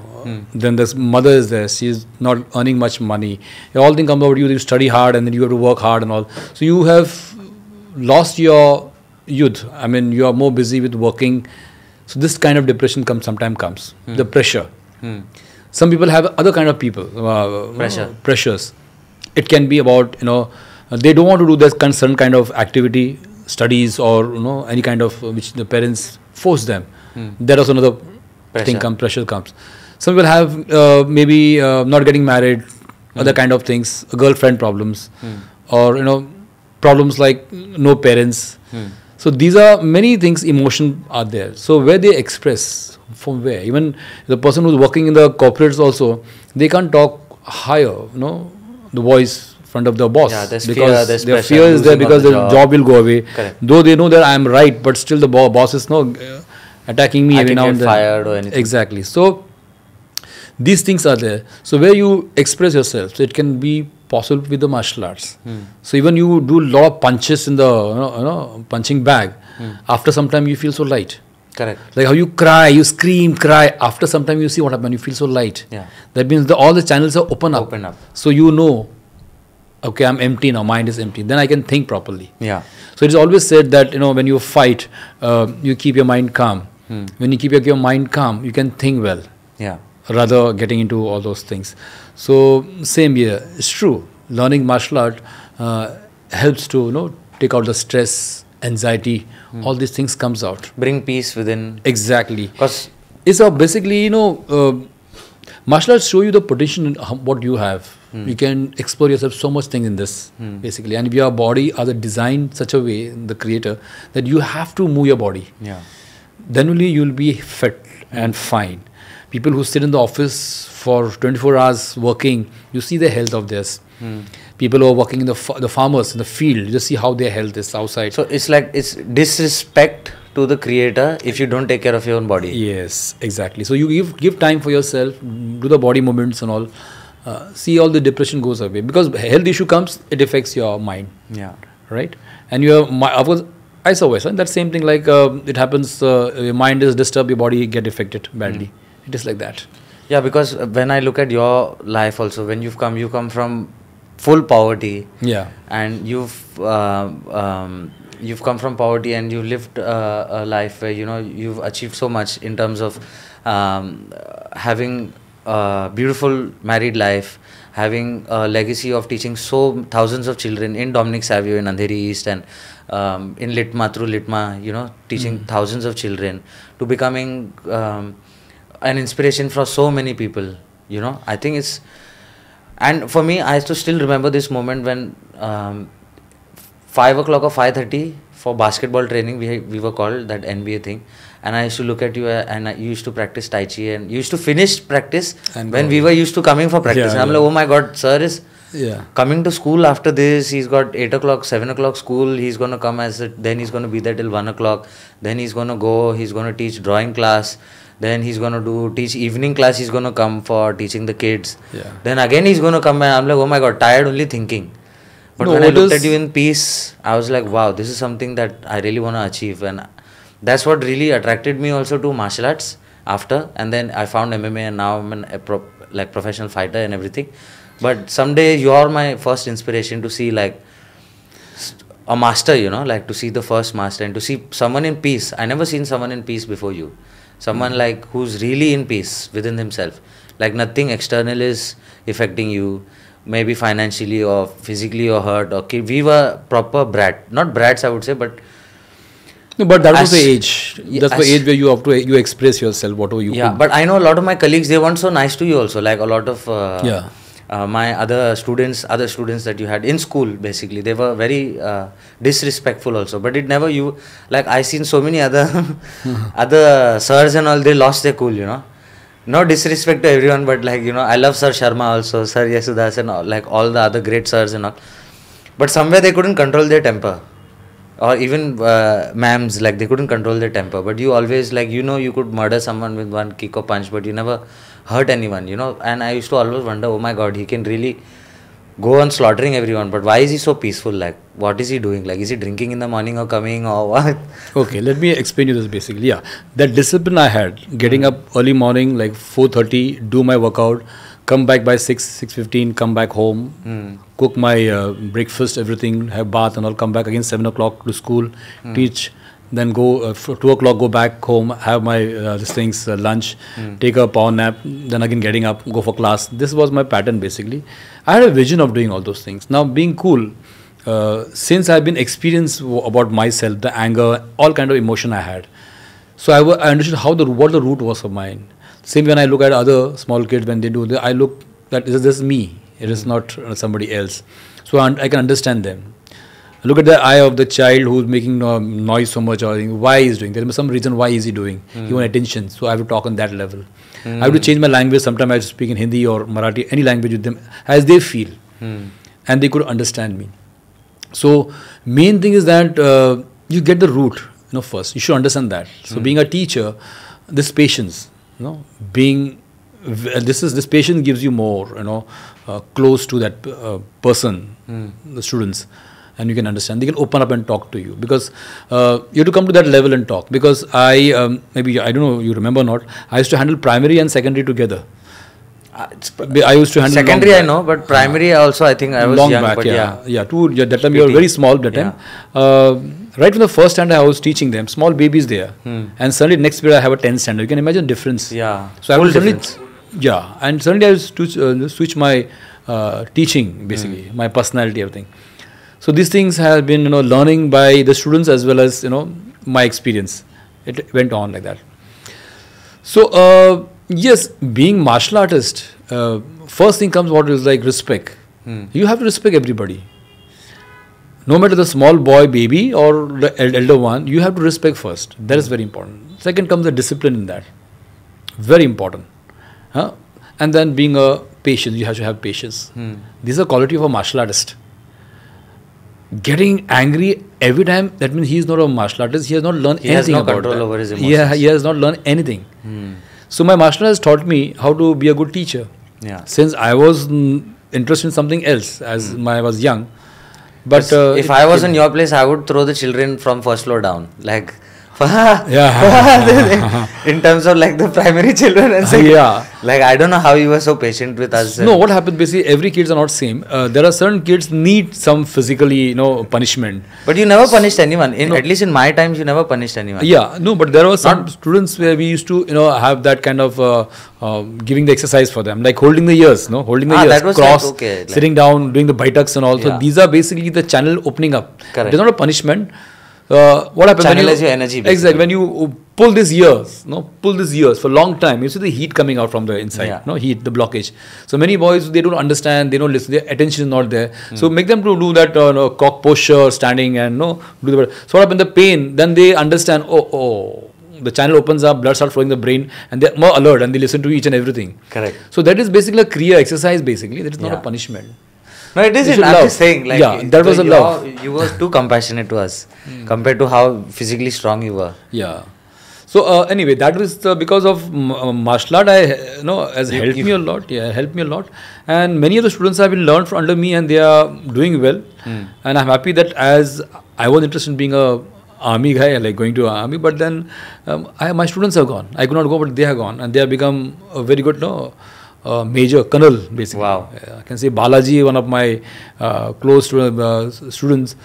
Then this mother is there. She is not earning much money. All things come about you. You study hard and then you have to work hard and all. So you have lost your youth. I mean, you are more busy with working. So this kind of depression comes. The pressure. Some people have other kind of pressures. It can be about they don't want to do this certain kind of activity, studies, or any kind of which the parents force them. That is another pressure comes. Some people have maybe not getting married, other kind of things, girlfriend problems, or problems like no parents. So these are many things. Emotion are there. So where they express, from where? Even the person who's working in the corporates also, they can't talk higher. The voice front of the boss, because their fear is there, because the job will go away. Correct. Though they know that I am right, but still the boss is attacking me every now and then. Fired or anything. Exactly. So these things are there. So where you express yourself, so it can be possible with the martial arts. So even you do a lot of punches in the punching bag, after some time you feel so light. Correct. Like how you cry, you scream, cry. After some time you see what happened, you feel so light. Yeah. That means all the channels are open up. So okay, I'm empty now, mind is empty. Then I can think properly. Yeah. So it is always said that, when you fight, you keep your mind calm. When you keep your mind calm, you can think well. Yeah. Rather getting into all those things. So same here, it's true. Learning martial art helps to take out the stress, anxiety, all these things comes out. Bring peace within. Exactly. Because it's basically martial arts show you the potential in what you have. You can explore yourself so much things in this, basically. And if your body are designed such a way, the creator, that you have to move your body. Yeah. Then only you will be fit and fine. People who sit in the office for 24 hours working, you see the health of theirs. People who are working in the farmers in the field, you just see how their health is outside. So it's like, it's disrespect to the creator if you don't take care of your own body. Yes, exactly. So you give time for yourself, do the body movements and all. See, all the depression goes away, because health issue comes, it affects your mind. Yeah. Right? And of course, I saw that same thing, like it happens, your mind is disturbed, your body get affected badly. It is like that. Yeah, because when I look at your life also, when you come from full poverty. Yeah. And you've come from poverty and you've lived a life where, you know, you've achieved so much in terms of having a beautiful married life, having a legacy of teaching thousands of children in Dominic Savio in Andheri East, and in Litma, through Litma, you know, teaching thousands of children, to becoming an inspiration for so many people, you know. I think it's, and for me, I used to still remember this moment when 5 o'clock or 5:30 for basketball training, we were called, that NBA thing, and I used to look at you and you used to practice Tai Chi, and you used to finish practice And when go. we were used to coming for practice. Yeah, And I'm yeah. like, oh my God, sir is Yeah. coming to school after this. He's got 8 o'clock, 7 o'clock school. He's going to come then he's going to be there till 1 o'clock. Then he's going to go, he's going to teach drawing class. Then he's going to teach evening class. He's going to come for teaching the kids. Yeah. Then again he's going to come, and I'm like, oh my God, tired only thinking. But No, when I what looked is- at you in peace, I was like, wow, this is something that I really want to achieve. And that's what really attracted me also to martial arts after. And then I found MMA, and now I'm a professional fighter and everything. But someday you're my first inspiration to see like a master, you know, like to see the first master and to see someone in peace. I never seen someone in peace before you. Someone like who's really in peace within himself. Like nothing external is affecting you, maybe financially or physically or hurt. Okay, we were proper not brats I would say, but No, but that was As- the age. Yeah, That's the as- age where you have to you express yourself, whatever you yeah. could. But I know a lot of my colleagues, they weren't so nice to you also. Like a lot of Yeah. my other students that you had in school, basically, they were very disrespectful also. But it never like I seen so many other other sirs and all, they lost their cool, you know. No disrespect to everyone, but like, you know, I love Sir Sharma also, Sir Yasudas and all, like all the other great sirs and all. But somewhere they couldn't control their temper. Or even ma'ams, like they couldn't control their temper. But you always, like, you know, you could murder someone with one kick or punch, but you never hurt anyone, you know. And I used to always wonder, oh my God, he can really go on slaughtering everyone. But why is he so peaceful? Like, what is he doing? Like, is he drinking in the morning or coming or what? Okay, let me explain you this basically. Yeah, that discipline I had, getting up early morning, like 4:30, do my workout, come back by 6:15, come back home, cook my breakfast, everything, have bath and all, come back again 7 o'clock to school, teach, then go 2 o'clock, go back home, have my lunch, take a power nap, then again getting up, go for class. This was my pattern basically. I had a vision of doing all those things. Now being cool, since I've been experienced about myself, the anger, all kind of emotion I had. So I understood what the root was of mine. Same when I look at other small kids when they do, I look that this is me. It is not somebody else. So I can understand them. Look at the eye of the child who's making noise so much, or why he's doing. There is some reason why is he doing. He wants attention. So I have to talk on that level. I have to change my language. Sometimes I have to speak in Hindi or Marathi, any language with them as they feel, and they could understand me. So main thing is that you get the root. First you should understand that. So being a teacher, this patience. This patience gives you more, close to that person, the students, and you can understand. They can open up and talk to you because you have to come to that level and talk. Because I don't know, you remember or not, I used to handle primary and secondary together. I used to handle secondary, I know, but primary also, I think I was long young. back, but that time you were very small that time. Right from the first standard, I was teaching them, small babies there, and suddenly next period I have a 10th standard. You can imagine difference. Yeah, so I full was difference. And suddenly I was to switch my teaching, basically my personality, everything. So these things have been learning by the students as well as my experience. It went on like that. So yes, being martial artist, first thing comes what is like respect. You have to respect everybody. No matter the small boy, baby, or the elder one, you have to respect first. That is very important. Second comes the discipline in that. Very important. And then being a patient, you have to have patience. These are quality of a martial artist. Getting angry every time, that means he is not a martial artist. He has not learned anything about that. He has no control over his emotions. Yeah, he has not learned anything. So my martial arts taught me how to be a good teacher. Yeah. Since I was interested in something else as I was young. But if I was in your place, I would throw the children from first floor down. Like, Yeah. In terms of like the primary children and second, Yeah. like I don't know how you were so patient with us. No, what happens basically, every kids are not same. There are certain kids need some physically, punishment. But you never punished anyone. At least in my times, you never punished anyone. Yeah, no, but there were some students where we used to, have that kind of giving the exercise for them, like holding the ears, holding the ears, that was cross, like, okay, like, sitting down, doing the buttocks and all. So Yeah. these are basically the channel opening up. Correct. It is not a punishment. What happens when you Channelize your energy, basically. exactly when you pull these ears, pull these ears for a long time, you see the heat coming out from the inside, Yeah. heat, the blockage. So many boys, they don't understand, they don't listen, their attention is not there. So make them to do that cock posture, standing and do the. So what happens? The pain, then they understand. Oh, the channel opens up, blood starts flowing in the brain, and they're more alert and they listen to each and everything. Correct. So that is basically a kriya exercise. Basically, that is not a Yeah. punishment. No, it isn't. should I'm love. just saying, like, Yeah, that was a love. You were too compassionate to us compared to how physically strong you were. Yeah. So anyway, that was because of martial art. Has helped me a lot. Yeah, helped me a lot. And many of the students have been learned from under me, and they are doing well. And I'm happy that as I was interested in being a army guy, like going to army, but then my students have gone. I could not go, but they have gone, and they have become a very good major colonel basically. Wow. I can say Balaji, one of my close students.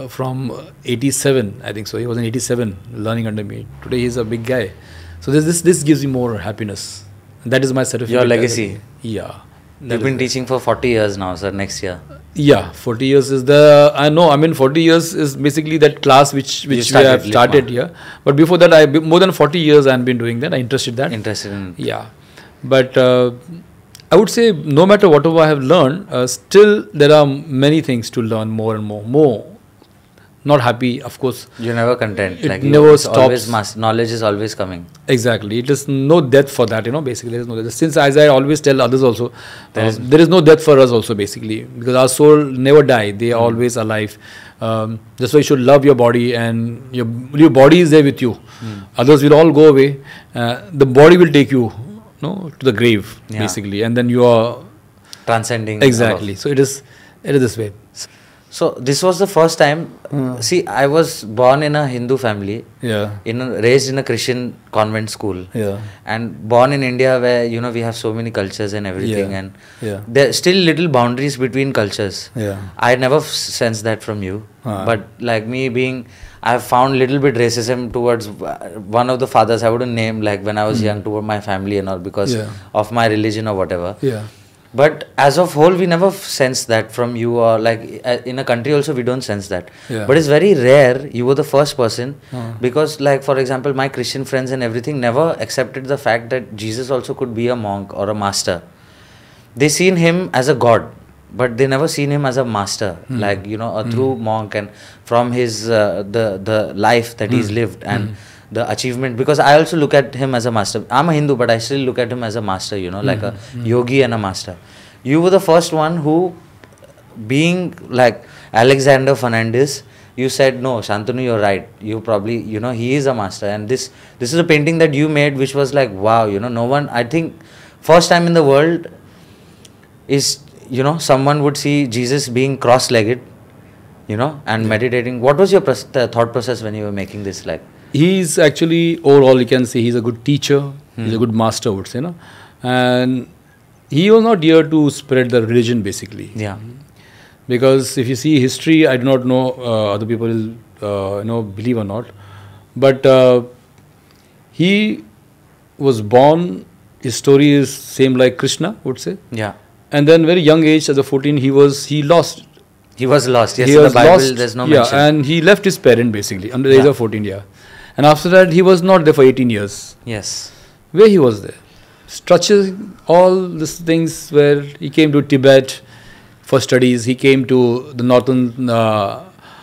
From 87, I think so. He was in 87 learning under me. Today he's a big guy. So this gives me more happiness. And that is my certificate. Your legacy. Yeah. You've been teaching for 40 years now, sir, next year. Yeah, 40 years is the, I know, 40 years is basically that class which we have started here. But before that, more than 40 years I've been doing that. I'm interested in. Yeah. But I would say no matter whatever I have learned, still there are many things to learn more and more. Not happy, of course. You're never content. It never stops. Knowledge is always coming. Exactly. It is no death for that, basically. There is no death. Since, as I always tell others also, there is no death for us also, basically. Because our soul never die. They are always alive. That's why you should love your body, and your body is there with you. Others will all go away. The body will take you to the grave, basically. And then you are transcending. Exactly. So it is this way. So this was the first time. See, I was born in a Hindu family. Yeah. Raised in a Christian convent school. Yeah. And born in India, where we have so many cultures and everything, and Yeah. there are still little boundaries between cultures. Yeah. I never sensed that from you. But like me I have found little bit racism towards one of the fathers. I wouldn't name, like when I was young, toward my family and all because of my religion or whatever. Yeah. But as of whole, we never sense that from you, or like in a country also we don't sense that. Yeah. But it's very rare. You were the first person because, like, for example, my Christian friends and everything never accepted the fact that Jesus also could be a monk or a master. They seen him as a god, but they never seen him as a master, like a true monk, and from his the life that he's lived and the achievement, because I also look at him as a master. I'm a Hindu, but I still look at him as a master, like a yogi and a master. You were the first one who, being like Alexander Fernandes, you said, no, Shantanu, you're right. You probably, he is a master. And this is a painting that you made, which was like, wow, no one, I think, first time in the world is, someone would see Jesus being cross-legged, and meditating. What was your thought process when you were making this, like? He's actually, overall, you can say he's a good teacher. He's a good master, I would say, and he was not here to spread the religion, basically. Yeah. Because if you see history, I do not know other people believe or not, but he was born. His story is same like Krishna, would say. Yeah. And then very young age, as a 14, he lost. He was lost. Yes, He in the was Bible, lost, there's no mention. and he left his parent basically under the age of 14. Yeah. And after that, he was not there for 18 years. Yes. Where he was there, structuring all these things, where he came to Tibet for studies. He came to the northern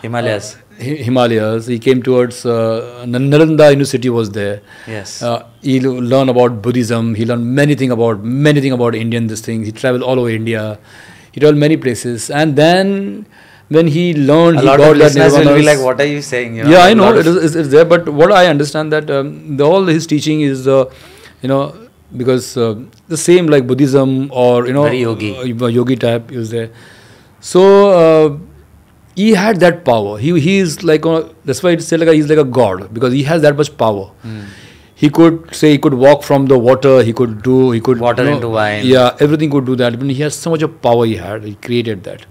Himalayas. Himalayas. He came towards Nalanda University was there. Yes. He learned about Buddhism. He learned many things about Indian things. He traveled all over India. He traveled many places, and then when he learned, a lot of listeners will be like, "What are you saying?" Yeah, I know it's there, but what I understand that all his teaching is, because the same like Buddhism or very yogi type is there. So he had that power. He is like that's why it's said like he's like a god, because he has that much power. He could walk from the water. He could water into wine. Yeah, everything could do that. But he has so much of power. He created that.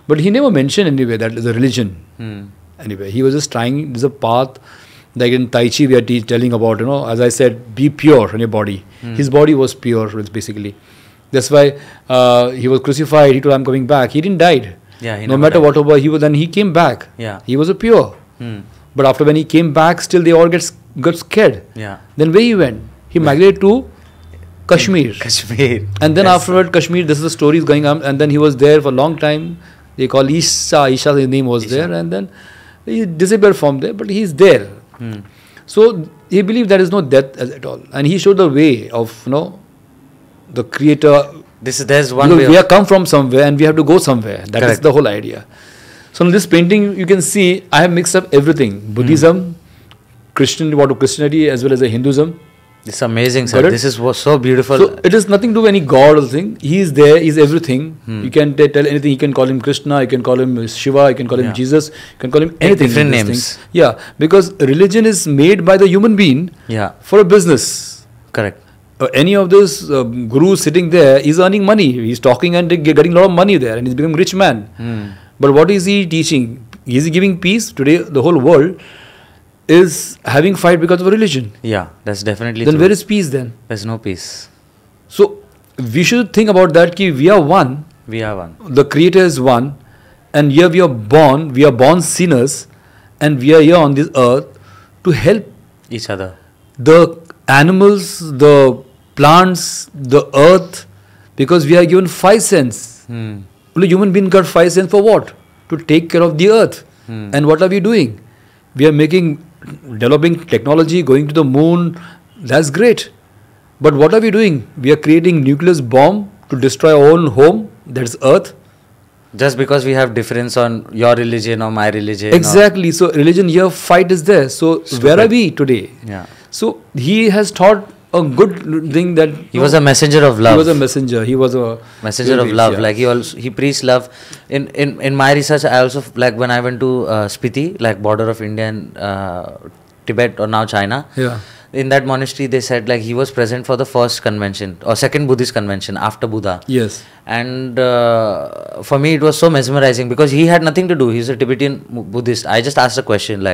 But he never mentioned anyway that is a religion. Anyway, he was just trying. There's a path. Like in Tai Chi, we are telling about, as I said, be pure in your body. His body was pure, basically. That's why he was crucified. He told, I'm coming back. He didn't die. Yeah, no matter whatever then he came back. Yeah. He was a pure. But after when he came back, still they all got scared. Yeah. Then where he went? He migrated to Kashmir. And then afterward, Kashmir, this is the story is going on. And then he was there for a long time. They call Isha, his name was there. And then he disappeared from there, but he's there. So he believed there is no death at all. And he showed the way of, the creator. There's one way. We have come from somewhere and we have to go somewhere. That is the whole idea. So in this painting, you can see I have mixed up everything. Buddhism, Christianity as well as the Hinduism. It's amazing, sir. This was so beautiful. So it has nothing to do with any god or thing. He is there. He is everything. You can tell anything. You can call him Krishna. You can call him Shiva. You can call him Jesus. You can call him anything. Different names. Yeah, because religion is made by the human being for a business. Correct. Any of those gurus sitting there is earning money. He's talking and getting a lot of money there, and he's becoming a rich man. But what is he teaching? Is he giving peace? Today, the whole world is having fight because of religion. Yeah, that's definitely Then true. where is peace then? There's no peace. So we should think about that. Ki we are one. We are one. The Creator is one, and here we are born. We are born sinners, and we are here on this earth to help each other. The animals, the plants, the earth, because we are given 5 cents. Only human being got 5 cents for what? To take care of the earth. And what are we doing? We are developing technology, going to the moon. That's great. But what are we doing? We are creating nuclear bomb to destroy our own home. That's earth. Just because we have difference on your religion or my religion. Exactly. So religion here, fight is there. So where are we today? Yeah. So he has taught a good thing that he was a messenger of love. He was a messenger. He was a messenger of love. Yeah. Like he preached love. In my research, I also when I went to Spiti, like border of India and Tibet or now China. Yeah. In that monastery, they said like he was present for the first convention or second Buddhist convention after Buddha. Yes. And for me, it was so mesmerizing because he had nothing to do. He's a Tibetan Buddhist. I just asked a question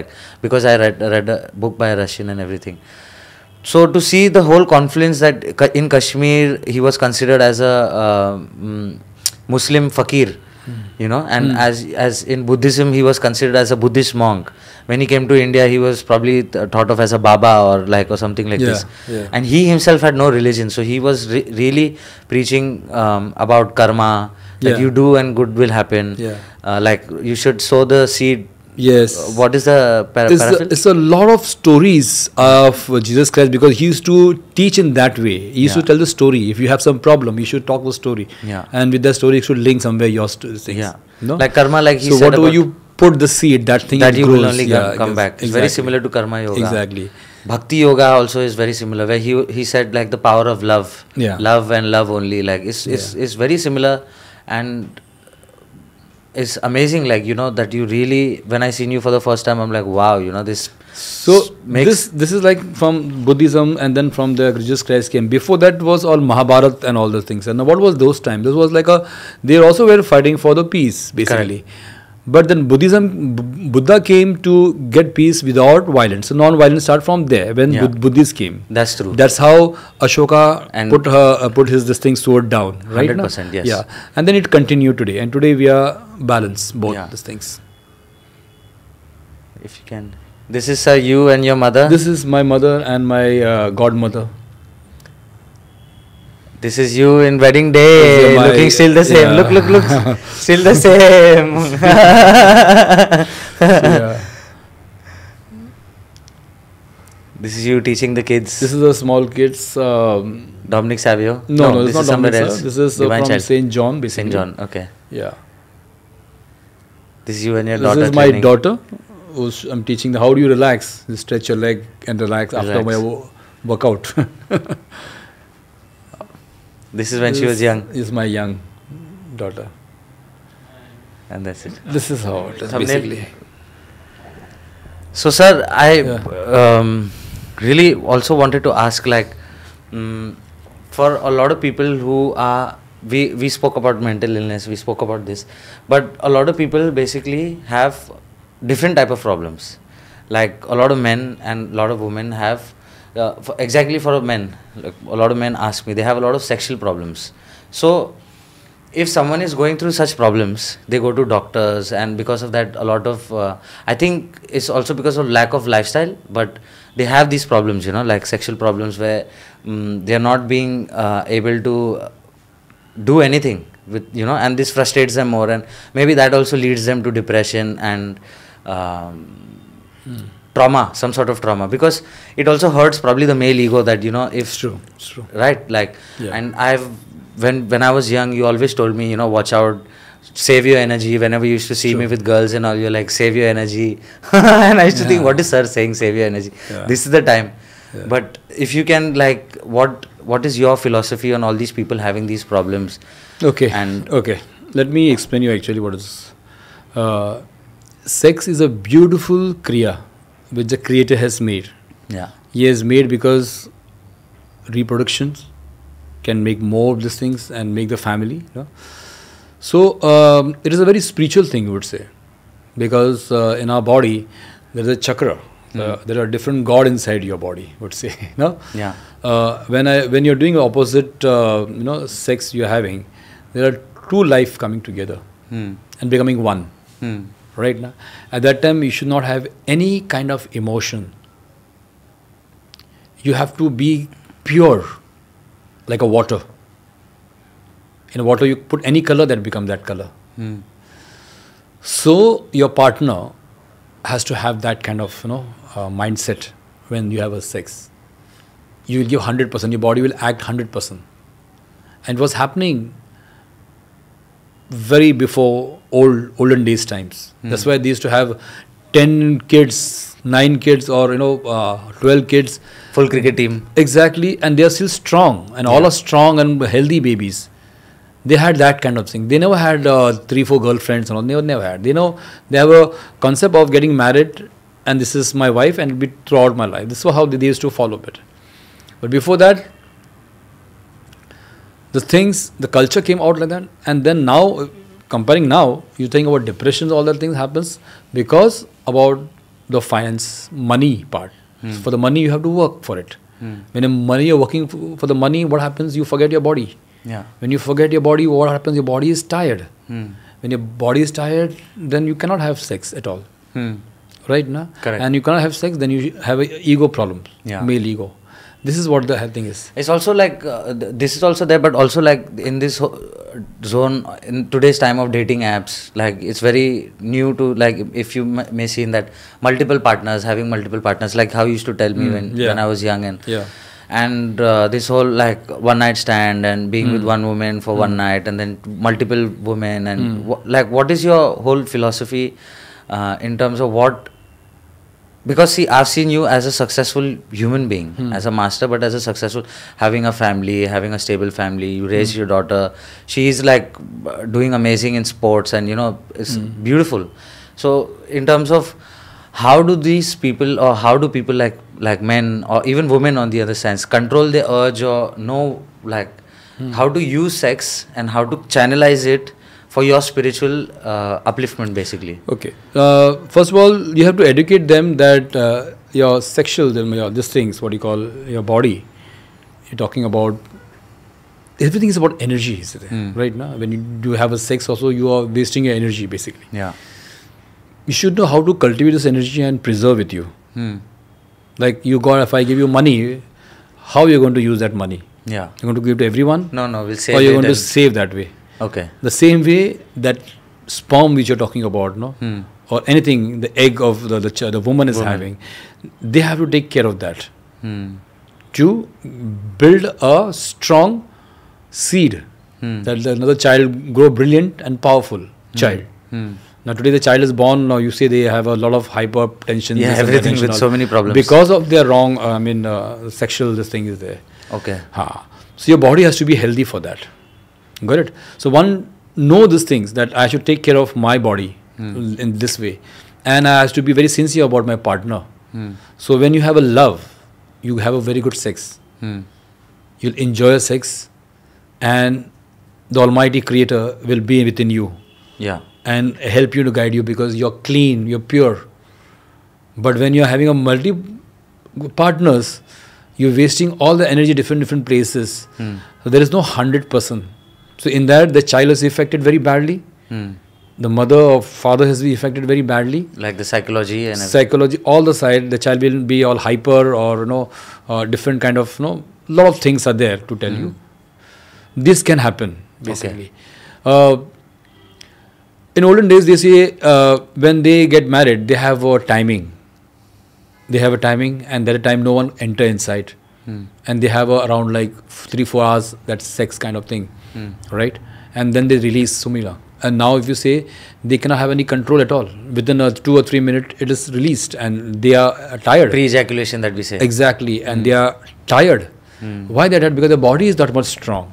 because I read a book by a Russian and everything. So to see the whole confluence that in Kashmir he was considered as a Muslim fakir, and as in Buddhism he was considered as a Buddhist monk. When he came to India, he was probably thought of as a Baba or something like this. Yeah. And he himself had no religion, so he was really preaching about karma, that you do and good will happen. Yeah. Like you should sow the seed. Yes. What is the paraphrase? It's a lot of stories of Jesus Christ because he used to teach in that way. He used to tell the story. If you have some problem, you should talk the story. Yeah. And with that story, you should link somewhere your things. Yeah. No? Like karma, like he said. So whatever you put the seed, that thing that you grows. will only come back. It's very similar to karma yoga. Exactly. Bhakti yoga also is very similar, where he said like the power of love. Yeah. Love and love only. Like it's very similar, and it's amazing, that you really, when I seen you for the first time, I'm like, wow, this. So this is like from Buddhism, and then from the Jesus Christ came. Before that was all Mahabharata and all those things. And what was those times? This was like they also were fighting for the peace, basically. Correct. But then Buddha came to get peace without violence. So non-violence started from there when Buddhists came. That's true. That's how Ashoka put his thing sword down. Right? 100%, yes. Yeah. And then it continued today. And today we are balanced, both these things. If you can. This is you and your mother? This is my mother and my godmother. This is you in wedding day, looking still the same. Look, still the same. This is you teaching the kids. This is the small kids. Dominic Savio? No, this it's is not somewhere Dominic, else. This is from St. John, basically. St. John, okay. Yeah. This is you and your daughter. This is my daughter. I'm teaching how do you relax. You stretch your leg and relax. After my workout. This is when she was young. This is my young daughter. and that's it. This is how it is Thumbnail. basically. So, sir, I Yeah. really also wanted to ask, like, for a lot of people who are, we spoke about mental illness, we spoke about this, but a lot of people basically have different type of problems. Like a lot of men and a lot of women have, exactly for men, like a lot of men ask me, they have a lot of sexual problems. So, if someone is going through such problems, they go to doctors, and because of that, a lot of, I think it's also because of lack of lifestyle, but they have these problems, like sexual problems where they are not being able to do anything with, and this frustrates them more, and maybe that also leads them to depression and trauma, some sort of trauma, because it also hurts probably the male ego that, if It's true. It's true. right, like, Yeah. and when I was young, you always told me, watch out, save your energy. Whenever you used to see me with girls and all, you're like, save your energy. And I used to think, what is sir saying, save your energy? Yeah. This is the time. Yeah. But if you can, like, what is your philosophy on all these people having these problems? Okay. And Okay. Let me explain you actually what is. Sex is a beautiful kriya which the Creator has made. yeah, He has made because reproduction can make more of these things and make the family. So it is a very spiritual thing, you would say, because in our body there is a chakra. There are different god inside your body, would say. yeah, When you're doing opposite, sex you're having, there are two life coming together and becoming one. Right now, at that time you should not have any kind of emotion. You have to be pure, like a water. In a water you put any color, that becomes that color. So your partner has to have that kind of mindset when you have a sex. You will give 100%. Your body will act 100%. And what's happening very before olden days times. That's why they used to have 10 kids, 9 kids, or 12 kids. full cricket team. Exactly, and they are still strong, and all are strong and healthy babies. They had that kind of thing. They never had 3-4 girlfriends and all. They never had. They have a concept of getting married, and this is my wife, and it'll be throughout my life. This is how they used to follow it. But before that, the culture came out like that, and then now, comparing now, you think about depressions, all that things happens because about the finance, money part. For the money, you have to work for it. When you're working for the money, what happens? You forget your body. Yeah. When you forget your body, what happens? Your body is tired. When your body is tired, then you cannot have sex at all. Right? Na? Correct. And you cannot have sex, then you have a ego problem, male ego. This is what the thing is. It's also like, this is also there, but also like in this zone, in today's time of dating apps, like it's very new to, like, if you may see in that, having multiple partners, like how you used to tell me when I was young, and this whole like one night stand and being with one woman for one night and then multiple women, and what is your whole philosophy in terms of what? Because see, I've seen you as a successful human being, as a master, but as a successful, having a family, having a stable family. You raised your daughter. She is like doing amazing in sports, and it's beautiful. So in terms of how do these people, or how do people like men or even women on the other side control their urge, or know like how to use sex and how to channelize it for your spiritual upliftment, basically? Okay. First of all, you have to educate them that your sexual, these things, what you call your body, you're talking about, everything is about energy, right now. When you do have a sex also, you are wasting your energy, basically. Yeah. You should know how to cultivate this energy and preserve it you. Like if I give you money, how you're going to use that money? Yeah. You're going to give to everyone? No, we'll save or you're it going to save that way? Okay. The same way that sperm which you're talking about, or anything, the egg of the woman is having, they have to take care of that to build a strong seed that another child grow brilliant and powerful child. Now today the child is born, now you say they have a lot of hypertension. Yeah, everything with so many problems. Because of their wrong, sexual, this thing is there. Okay. So your body has to be healthy for that. Got it? So one know these things, that I should take care of my body in this way, and I have to be very sincere about my partner. So when you have a love, you have a very good sex. You'll enjoy your sex, and the Almighty Creator will be within you. Yeah. And help you to guide you, because you're clean, you're pure. But when you're having a multi partners, you're wasting all the energy different places. So there is no 100%. So in that, the child is affected very badly. The mother or father has been affected very badly. Like the psychology and everything. Psychology, all the side, the child will be all hyper, or different kind of lot of things are there to tell you. This can happen basically. In olden days, they say when they get married, they have a timing. They have a timing, and at a time no one enter inside, and they have around like 3-4 hours, that's sex kind of thing, right? And then they release Sumila. And now if you say, they cannot have any control at all. Within 2 or 3 minutes, it is released, and they are tired. Pre-ejaculation that we say. Exactly, and they are tired. Why they are tired? Because the body is not much strong.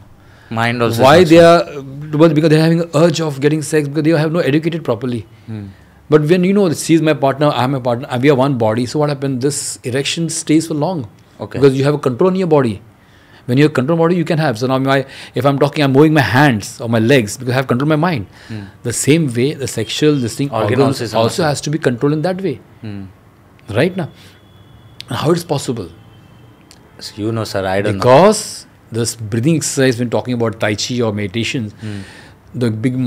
Mind also. Why they are? Because they are having an urge of getting sex, because they have not educated properly. But when she is my partner, I am my partner, we are one body. So what happens? This erection stays for long. Okay. Because you have a control in your body. When you have control body, you can have. So now if I'm talking, I'm moving my hands or my legs because I have control of my mind. The same way, the sexual organs also has to be controlled in that way. Right now. How it's possible? Sir, I don't know. Because this breathing exercise, when talking about Tai Chi or meditation, the big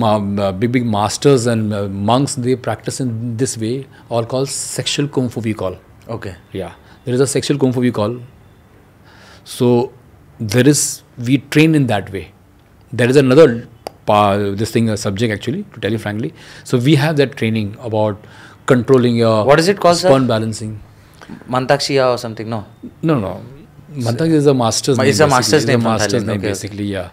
masters and monks, they practice in this way, all called sexual Kung Fu, we call. Okay. Yeah. There is a sexual Kung Fu, we call. So, we train in that way. There is another subject actually, to tell you frankly. So, we have that training about controlling your... What is it called, sperm balancing. Mantakshiya or something, no? No. Mantak is a master's name. It's a master's name. Basically, yeah.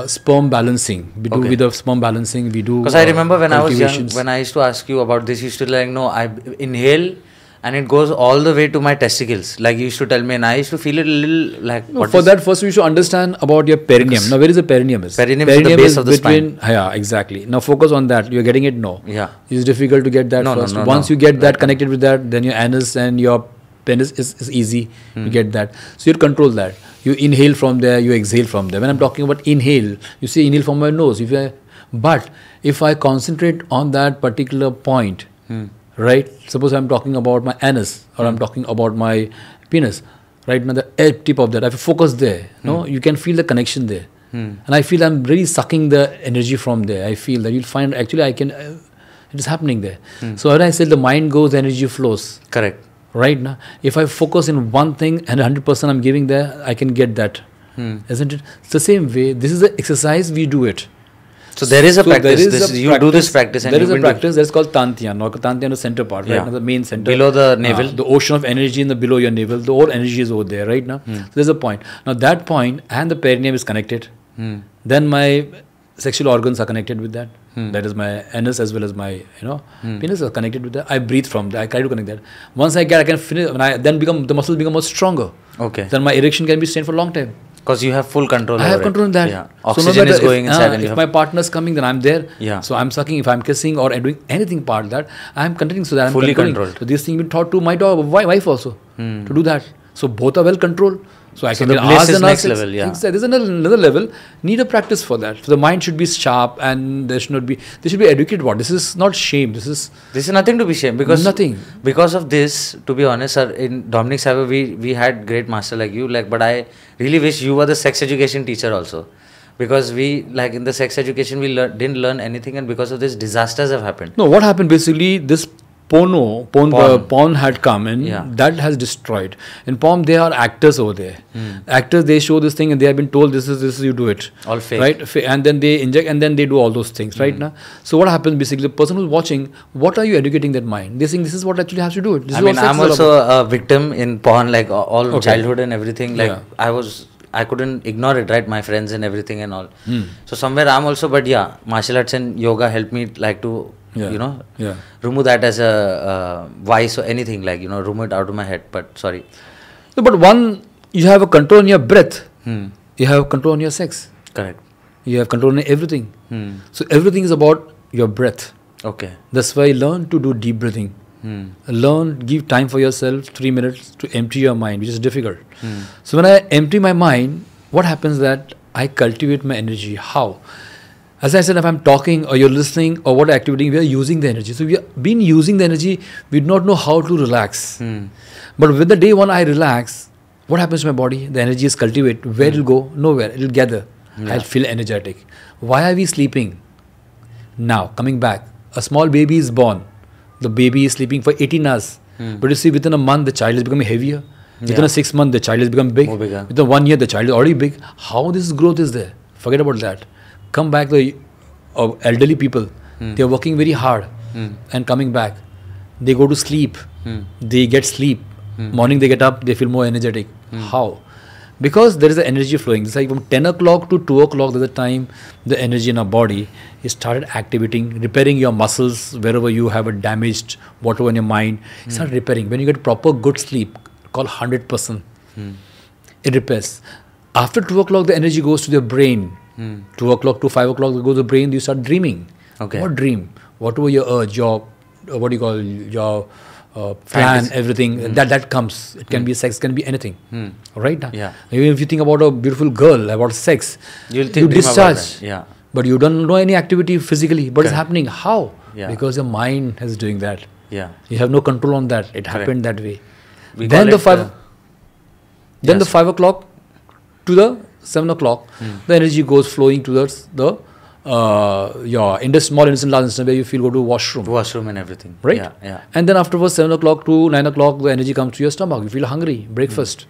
Sperm balancing. We do with the sperm balancing. We do. Because I remember when I was young, when I used to ask you about this, you used to I inhale and it goes all the way to my testicles. Like you used to tell me, and I used to feel it a little like. No, for that, first you should understand about your perineum. Now, where is the perineum? Perineum is the base of the spine. Yeah, exactly. Now focus on that. You're getting it? No. Yeah. It's difficult to get that first. Once you get that connected with that, then your anus and your penis is easy to get that. So you control that. You inhale from there, you exhale from there. When I'm talking about inhale, you say inhale from my nose. But if I concentrate on that particular point, right? Suppose I'm talking about my anus or I'm talking about my penis, right? Now the tip of that, if I focus there, you can feel the connection there. And I feel I'm really sucking the energy from there. I feel that you'll find actually it is happening there. So when I say the mind goes, energy flows. Correct. Right now, if I focus in one thing and 100% I'm giving there, I can get that. Isn't it? It's the same way. This is the exercise, we do it. So there is a practice. You do this practice. And there is a practice that's called Tantian. Tantian is the center part, right? Now the main center. Below the navel. The ocean of energy in the below your navel. The whole energy is over there, right now. So there's a point. Now that point and the perineum is connected. Then my sexual organs are connected with that. That is my anus as well as my penis are connected with that. I breathe from that. I try to connect that. Once I can finish. Then the muscles become more stronger. Okay. Then my erection can be sustained for a long time. Because you have full control. I have control in that. Yeah. Oxygen is going inside. If my partner is coming, then I'm there. Yeah. So I'm sucking. If I'm kissing or doing anything part of that, I'm continuing so that I'm fully controlled. So this thing been taught to my wife also to do that. So both are well controlled. So I can the bliss is next level, yeah. There's another level. Need a practice for that. So the mind should be sharp, and there should be educated. This is not shame. This is nothing to be shame, because nothing. Because of this, to be honest, sir, in Dominic SHIVA, we had great master like you. But I really wish you were the sex education teacher also, because we in the sex education we didn't learn anything, and because of this, disasters have happened. No, what happened basically? This porn had come, and that has destroyed. In porn, there are actors over there. Actors, they show this thing and they have been told this is you do it. All fake. Right? And then they inject and then they do all those things, right now. So what happens basically, the person who's watching, what are you educating that mind? They think this is what actually has to do it. I'm also a victim in porn, all childhood and everything. I couldn't ignore it, right? My friends and everything and all. So somewhere I'm also, but martial arts and yoga helped me to remove that as a vice or anything, remove it out of my head. But sorry. No, but you have a control on your breath. You have control on your sex. Correct. You have control on everything. Hmm. So everything is about your breath. Okay. That's why learn to do deep breathing. Learn, give time for yourself, 3 minutes to empty your mind, which is difficult. So when I empty my mind, what happens that I cultivate my energy. How? As I said, if I'm talking or you're listening or what activity, we are using the energy. So we have been using the energy, we do not know how to relax. But with the day when I relax, what happens to my body? The energy is cultivated. Where it will go? Nowhere. It will gather. I'll feel energetic. Why are we sleeping? Now, coming back, a small baby is born. The baby is sleeping for 18 hours. But you see, within a month, the child is becoming heavier. Within a 6 month, the child is becoming big. More bigger. Within 1 year, the child is already big. How this growth is there? Forget about that. Come back, the elderly people, they are working very hard and coming back. They go to sleep. They get sleep. Morning they get up, they feel more energetic. How? Because there is an energy flowing. It's like from 10 o'clock to 2 o'clock, there's a time the energy in our body is started activating, repairing your muscles wherever you have a damaged whatever in your mind. It started repairing. When you get proper good sleep, called 100%, it repairs. After 2 o'clock, the energy goes to the brain. 2 o'clock to 5 o'clock, it goes to the brain, you start dreaming. Okay. What dream? Whatever your urge, your, what do you call, your plan, everything, that comes. It can be sex, can be anything. Right? Yeah. Even if you think about a beautiful girl, about sex, You'll you dream discharge. about that. Yeah. But you don't know any activity physically. But it's Correct. happening. How? Yeah. Because your mind is doing that. Yeah. You have no control on that. It Correct. happened that way. We Then call the it, 5 then the yes. 5 o'clock to the 7 o'clock, the energy goes flowing towards the your small intestine, large intestine, where you feel go to washroom. Washroom and everything. Right? Yeah. Yeah. And then afterwards, 7 o'clock to 9 o'clock, the energy comes to your stomach. You feel hungry, breakfast.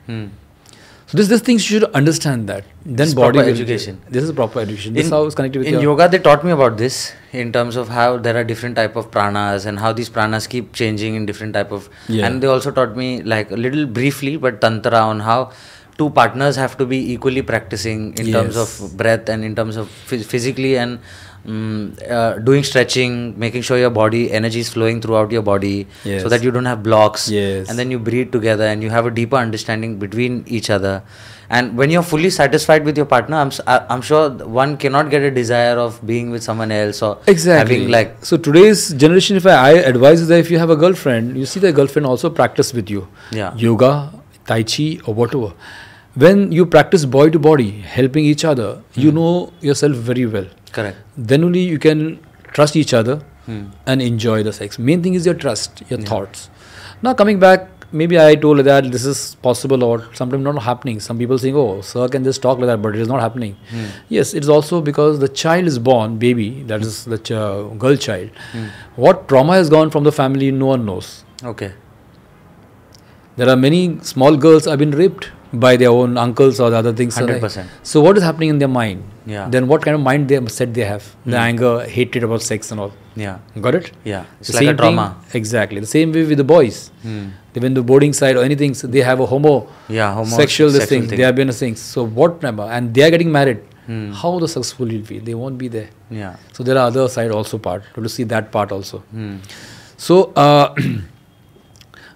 So this things you should understand that. Then It's body proper will- education. This is proper education. This is how it's connected with in your... yoga, they taught me about this in terms of how there are different type of pranas and how these pranas keep changing in different type of... Yeah. And they also taught me like a little briefly, but tantra on how two partners have to be equally practicing in terms Yes. of breath and in terms of physically and doing stretching, making sure your body energy is flowing throughout your body Yes. so that you don't have blocks. Yes. And then you breathe together and you have a deeper understanding between each other. And when you're fully satisfied with your partner, I'm sure one cannot get a desire of being with someone else or Exactly. having like... So today's generation, if I advise is that if you have a girlfriend, you see the girlfriend also practice with you. Yeah. Yoga, Tai Chi or whatever. When you practice body to body, helping each other, you know yourself very well. Correct. Then only you can trust each other and enjoy the sex. Main thing is your trust, your thoughts. Now coming back, maybe I told that this is possible or sometimes not happening. Some people saying, oh, sir can just talk like that, but it is not happening. Yes, it's also because the child is born, baby, that is the girl child. What trauma has gone from the family, no one knows. Okay. There are many small girls have been raped by their own uncles or the other things. 100%. So what is happening in their mind? Yeah. Then what kind of mind set they have? The anger, hatred about sex and all. Yeah. Got it? Yeah. It's The like a same trauma. thing- exactly. The same way with the boys. They went to boarding side or anything, so they have a Yeah. sexual this thing. thing. They have been a thing. So what number? And they are getting married. How the successful will be? They won't be there. Yeah. So there are other side also part. To see that part also. So,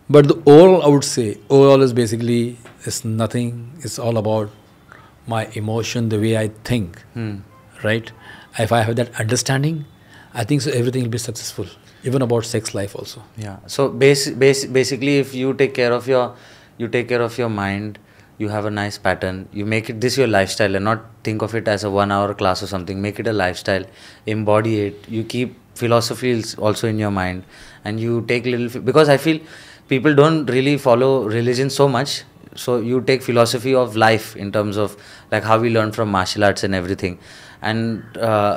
but the overall, I would say, overall is basically is nothing. It's all about my emotion, the way I think, right? If I have that understanding, I think so everything will be successful. Even about sex life also. Yeah. So basically, if you take care of your mind, you have a nice pattern. You make it this your lifestyle and not think of it as a 1 hour class or something. Make it a lifestyle. Embody it. You keep philosophy also in your mind, and you take because I feel people don't really follow religion so much. So you take philosophy of life in terms of like how we learn from martial arts and everything, and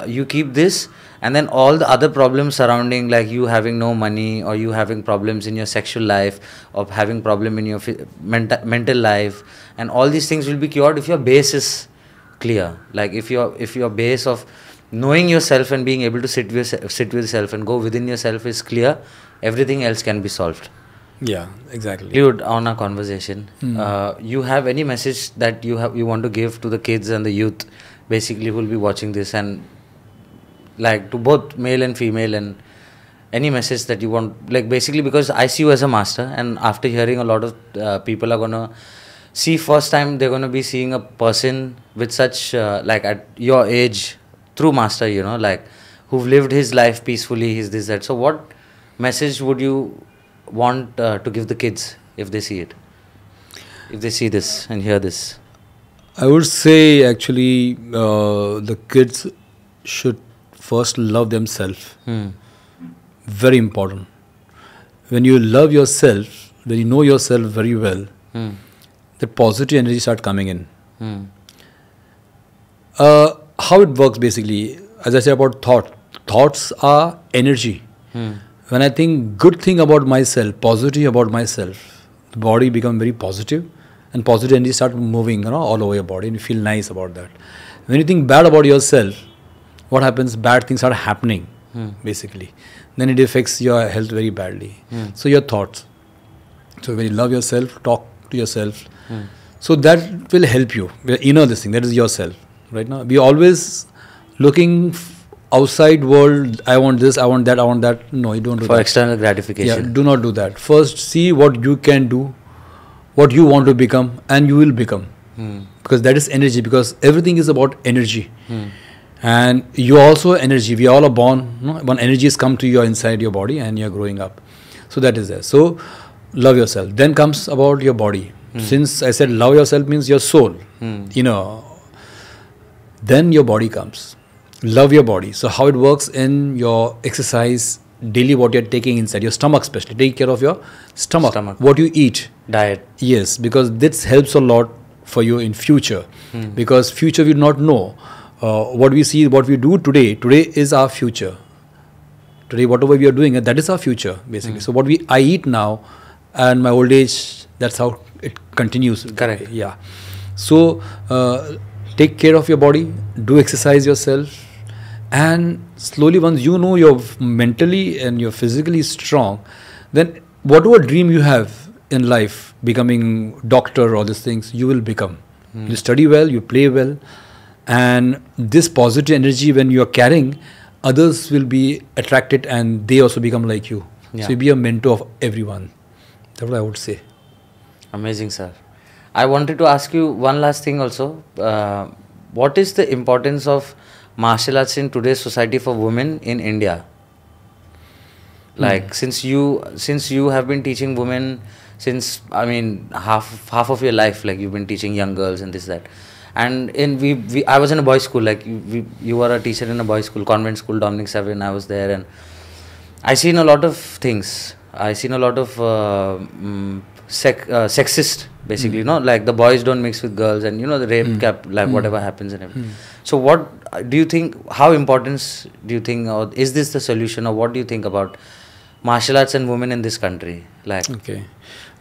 you keep this, and then all the other problems surrounding like you having no money or you having problems in your sexual life or having problem in your mental life, and all these things will be cured if your base is clear. Like if your base of knowing yourself and being able to sit with yourself and go within yourself is clear, everything else can be solved. Yeah, exactly. Dude, on our conversation, you have any message that you want to give to the kids and the youth, basically, who will be watching this, and like to both male and female, and any message that you want, like basically, because I see you as a master, and after hearing a lot of people are gonna see first time they're going to be seeing a person with such like at your age through master, you know, like who've lived his life peacefully, he's this, that. So what message would you want to give the kids if they see it, if they see this and hear this? I would say actually the kids should first love themselves. Very important. When you love yourself, when you know yourself very well, the positive energy start coming in. How it works basically, as I said about thoughts are energy. When I think good thing about myself, positive about myself, the body becomes very positive, and positive energy start moving, you know, all over your body, and you feel nice about that. When you think bad about yourself, what happens? Bad things are happening, basically. Then it affects your health very badly. So your thoughts. So when you love yourself, talk to yourself. So that will help you. You know this thing, that is yourself. Right now, we always looking outside world, I want this, I want that, I want that. No, you don't do that. For external gratification. Yeah, do not do that. First, see what you can do, what you want to become, and you will become. Because that is energy, because everything is about energy. And you also energy. We all are born, no? When energies come to you inside your body and you're growing up. So that is there. So love yourself. Then comes about your body. Since I said love yourself means your soul, you know, then your body comes. Love your body. So how it works in your exercise, daily what you're taking inside, your stomach especially. Take care of your stomach. What you eat. Diet. Yes, because this helps a lot for you in future. Because future we do not know. What we see, what we do today is our future. Today, whatever we are doing, that is our future, basically. So what I eat now, and my old age, that's how it continues. Correct. Yeah. So take care of your body, do exercise yourself, and slowly once you know you're mentally and you're physically strong, then whatever dream you have in life, becoming doctor, all these things, you will become. You study well, you play well, and this positive energy when you are carrying, others will be attracted and they also become like you. So you be a mentor of everyone. That's what I would say. Amazing, sir. I wanted to ask you one last thing also. What is the importance of martial arts in today's society for women in India? Like since you have been teaching women since, I mean, half of your life, like you've been teaching young girls and this, that. And I was in a boys' school, like you were a teacher in a boys' school, convent school, Dominic Savin, I was there, and I seen a lot of things. I seen a lot of sexist, basically, you know, like the boys don't mix with girls, and you know the rape cap, like whatever happens and everything. So what do you think, how important do you think, or is this the solution, or what do you think about martial arts and women in this country? Like, okay,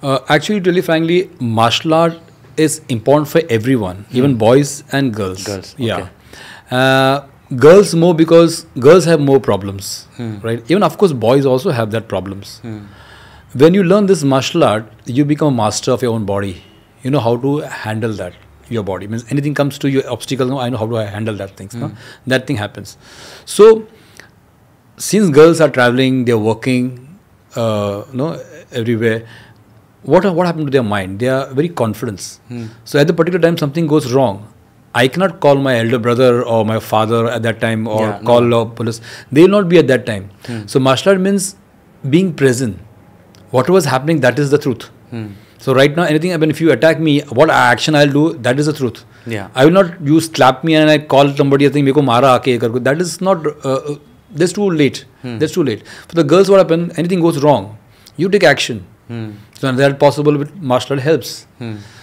actually, really frankly, martial art is important for everyone, even boys and girls. Yeah. Girls more because girls have more problems, right? Even of course boys also have that problems. When you learn this martial art, you become a master of your own body. You know how to handle that, your body. Means anything comes to you, obstacle, no, I know how to handle that things. No? That thing happens. So, since girls are traveling, they're working, everywhere, what happened to their mind? They are very confident. So at the particular time something goes wrong, I cannot call my elder brother or my father at that time, or call police. They will not be at that time. So martial art means being present. Whatever is happening, that is the truth. So right now, anything, I mean, if you attack me, what action I'll do, that is the truth. I will not use slap me and I call somebody and think, meko mara aake karko. That is not, that's too late. That's too late. For the girls, what happens, anything goes wrong, you take action. So that possible with martial art helps.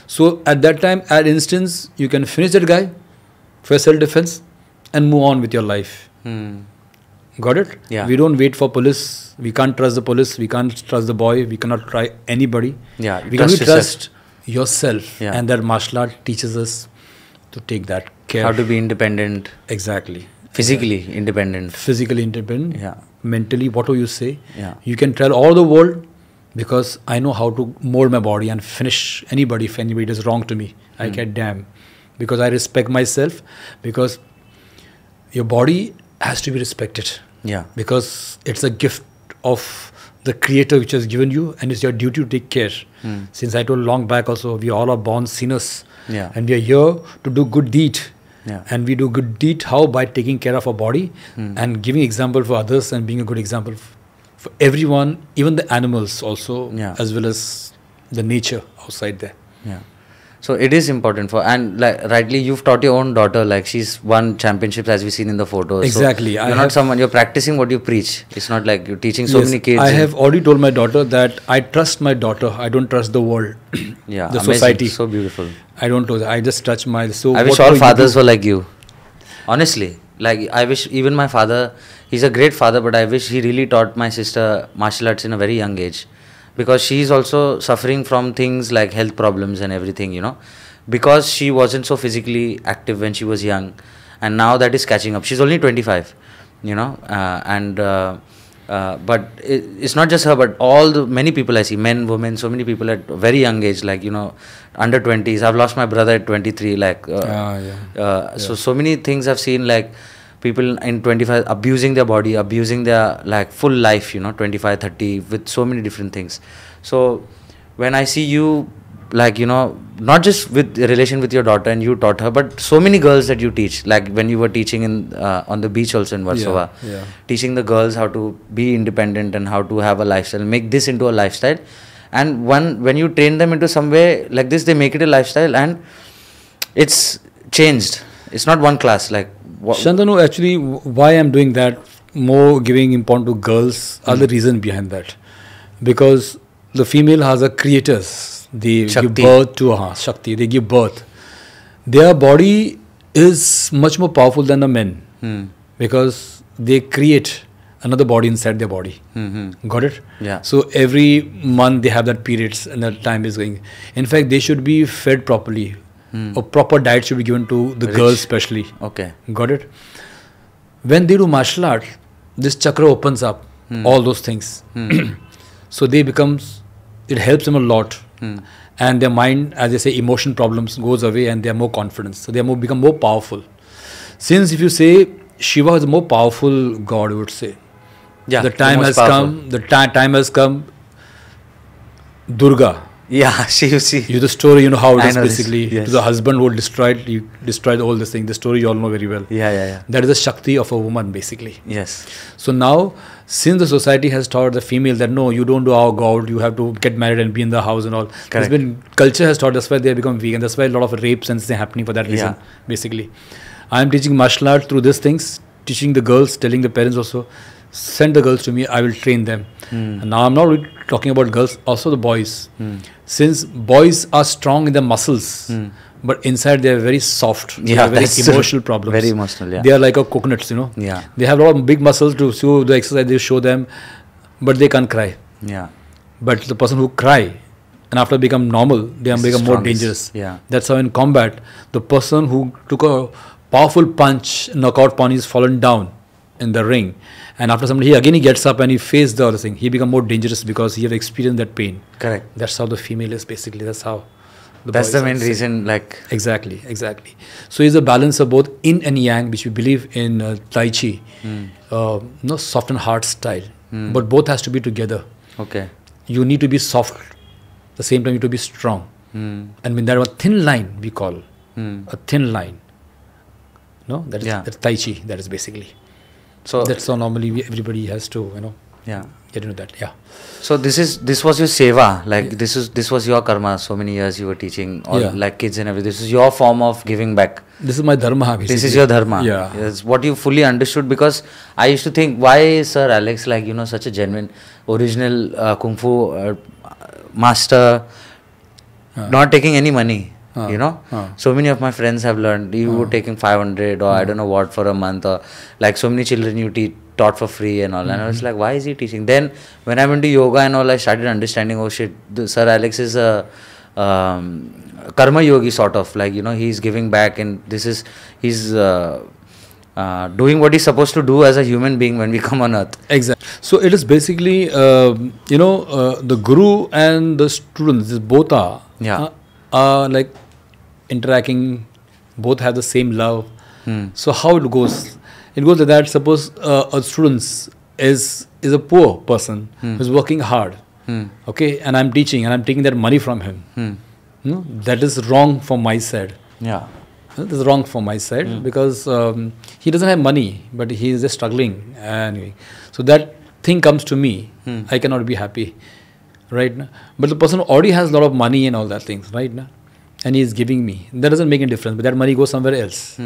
So at that time, at instance, you can finish that guy for self-defense and move on with your life. Got it? Yeah. We don't wait for police. We can't trust the police. We can't trust the boy. We cannot try anybody. Yeah. We can only trust yourself. And that martial art teaches us to take that care. How to be independent. Exactly. Physically independent. Physically independent. Yeah. Mentally, whatever you say. Yeah. You can tell all the world, because I know how to mold my body and finish anybody if anybody does wrong to me. I get damn. Because I respect myself. Because your body has to be respected. Yeah. Because it's a gift of the creator which has given you, and it's your duty to take care. Since I told long back also, we all are born sinners. Yeah. And we are here to do good deed. Yeah. And we do good deed how? By taking care of our body and giving example for others and being a good example for everyone, even the animals also, as well as the nature outside there. Yeah. So it is important for, and like rightly you've taught your own daughter, like she's won championships as we've seen in the photos. Exactly. So you're not someone, you're practicing what you preach. It's not like you're teaching so many kids. I have already told my daughter that I trust my daughter. I don't trust the world. Yeah. The amazing. Society. So beautiful. I don't know. I just touch my. So I wish all fathers were like you. Honestly, like I wish even my father, he's a great father, but I wish he really taught my sister martial arts in a very young age, because she's also suffering from things like health problems and everything, you know, because she wasn't so physically active when she was young, and now that is catching up. She's only 25, you know, but it's not just her, but all the many people I see, men, women, so many people at very young age, like, you know, under 20s. I've lost my brother at 23, like, so many things I've seen, like people in 25 abusing their body, abusing their like full life, you know, 25, 30, with so many different things. So when I see you, like, you know, not just with relation with your daughter and you taught her, but so many girls that you teach, like when you were teaching in on the beach also in Warsaw, teaching the girls how to be independent and how to have a lifestyle, make this into a lifestyle. And when you train them into some way like this, they make it a lifestyle, and it's changed. It's not one class. Like Shantanu, actually, why I'm doing that, more giving importance to girls, are the reason behind that. Because the female has a creators. They Shakti. give birth to Shakti. They give birth. Their body is much more powerful than the men, because they create another body inside their body. Got it? Yeah. So every month they have that periods and that time is going. In fact, they should be fed properly. A proper diet should be given to the girls especially. Okay. Got it? When they do martial art, this chakra opens up, all those things. So they becomes, it helps them a lot. And their mind, as they say, emotion problems goes away, and they are more confident. So they are become more powerful. Since if you say Shiva is a more powerful god, I would say. Yeah. The time has come. The time has come. Durga. Yeah, you see. You the story, you know how it is this. basically. Yes. To the husband who destroyed all this thing. The story you all know very well. Yeah. That is the Shakti of a woman basically. Yes. So now, since the society has taught the female that no, you don't do our god, you have to get married and be in the house and all. Correct. Culture has taught, that's why they have become vegan. That's why a lot of rapes and things are happening for that reason, basically. I am teaching martial art through these things, teaching the girls, telling the parents also, send the girls to me, I will train them. And now I'm not really talking about girls, also the boys. Since boys are strong in their muscles, but inside they are very soft. They have very emotional problems. Very emotional, yeah. They are like a coconuts, you know. Yeah. They have a lot of big muscles to show the exercise, they show them, but they can't cry. Yeah. But the person who cry, and after become normal, they become more dangerous. Yeah. That's how in combat, the person who took a powerful punch, knockout punch, is fallen down in the ring, and after somebody he gets up and he faces the other thing, he become more dangerous because he have experienced that pain. Correct. That's how the female is basically. That's how that's the main reason, like exactly. So it's a balance of both yin and yang, which we believe in Tai Chi, no soft and hard style, but both has to be together. Okay. You need to be soft, at the same time you need to be strong, and when there is a thin line we call a thin line. No, that's Tai Chi. That is basically. So that's how normally everybody has to, get into that. Yeah. So this was your seva, like this was your karma. So many years you were teaching all like kids and everything. This is your form of giving back. This is my dharma. Basically. This is your dharma. Yeah. It's what you fully understood, because I used to think, why is Sir Alex like such a genuine, original kung fu master, not taking any money. So many of my friends have learned. You were taking 500 or I don't know what for a month, or like so many children you taught for free and all. And I was like, why is he teaching? Then when I went to yoga and all, I started understanding, oh shit, Sir Alex is a karma yogi sort of, like, he's giving back, and he's doing what he's supposed to do as a human being when we come on earth. Exactly. So it is basically, the guru and the students, both are like interacting, both have the same love. So how it goes? It goes like that. Suppose a student is is a poor person who's working hard, okay, and I'm teaching and I'm taking that money from him. That is wrong from my side. Yeah. This is wrong from my side because he doesn't have money, but he is just struggling. Anyway, so that thing comes to me, I cannot be happy, right? But the person already has a lot of money and all that things, right? And he is giving me. That doesn't make any difference, but that money goes somewhere else.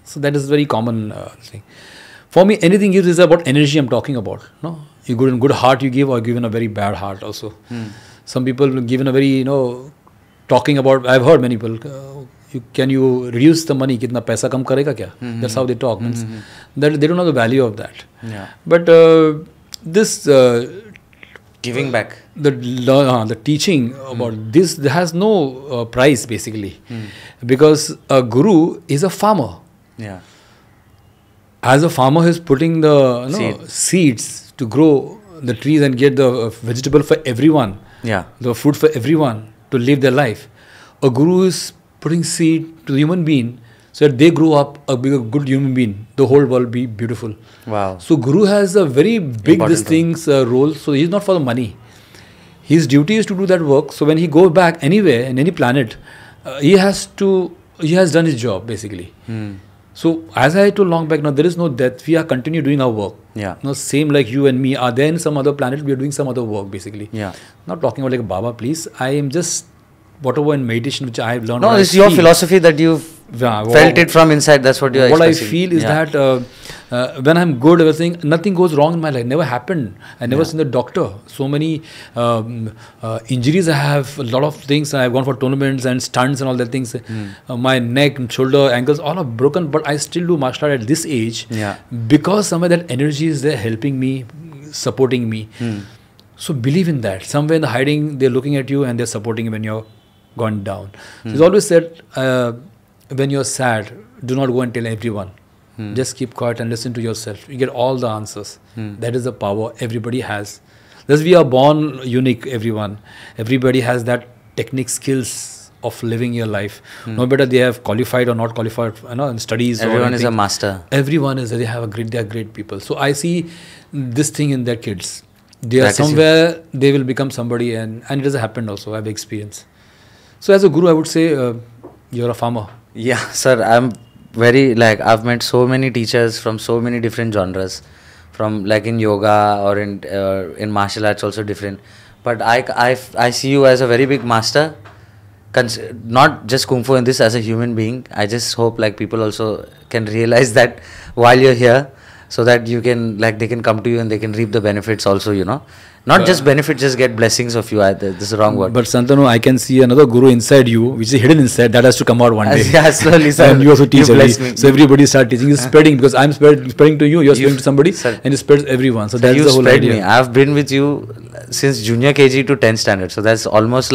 So that is very common thing. For me, anything gives is about energy I'm talking about. No, you give in good heart you give, or give in a very bad heart also. Some people give in a very, talking about, I've heard many people, can you reduce the money? Kitna paisa kam karega kya? That's how they talk. Means that they don't know the value of that. Yeah. But this Giving back. The teaching about this has no price basically, because a guru is a farmer. Yeah. As a farmer who is putting the seeds to grow the trees and get the vegetable for everyone, the food for everyone to live their life. A guru is putting seed to the human being so that they grow up a good human being. The whole world be beautiful. Wow. So guru has a very big role. So he's not for the money. His duty is to do that work. So when he goes back anywhere in any planet, he has done his job basically. So as I told long back, now there is no death. We are continue doing our work. Yeah. Same like you and me are there in some other planet. We are doing some other work basically. Yeah. Not talking about like a Baba, please. I am just whatever in meditation which I have learned. No, it's your philosophy that you've felt it from inside. That's what you're expressing. What I feel is that when I'm good, everything, nothing goes wrong in my life. Never happened. I never seen the doctor. So many injuries I have, a lot of things. I've gone for tournaments and stunts and all that things. My neck, shoulder, ankles, all are broken. But I still do martial art at this age because somewhere that energy is there helping me, supporting me. So believe in that. Somewhere in the hiding, they're looking at you and they're supporting you when you're gone down. So it's always said, when you're sad, do not go and tell everyone. Just keep quiet and listen to yourself. You get all the answers. That is the power everybody has. Thus we are born unique, everyone. Everybody has that technique skills of living your life. No matter they have qualified or not qualified, in studies. Everyone is a master. Everyone is, they are great people. So I see this thing in their kids. They are somewhere, they will become somebody, and it has happened also. I have experience. So as a guru, I would say you're a farmer. Yeah, sir. I'm very I've met so many teachers from so many different genres, from in yoga or in martial arts also different. But I see you as a very big master, not just kung fu in this, as a human being. I just hope people also can realize that while you're here, so that you can they can come to you and they can reap the benefits also, Not just benefits, just get blessings of you. This is the wrong word. But Santanu, I can see another guru inside you, which is hidden inside. That has to come out one day. Yeah, slowly, sir. And you also teach. So everybody start teaching. It's spreading because I'm spreading to you. You're spreading to somebody, and it spreads everyone. So that's the whole idea. Me. I've been with you since junior KG to 10th standard. So that's almost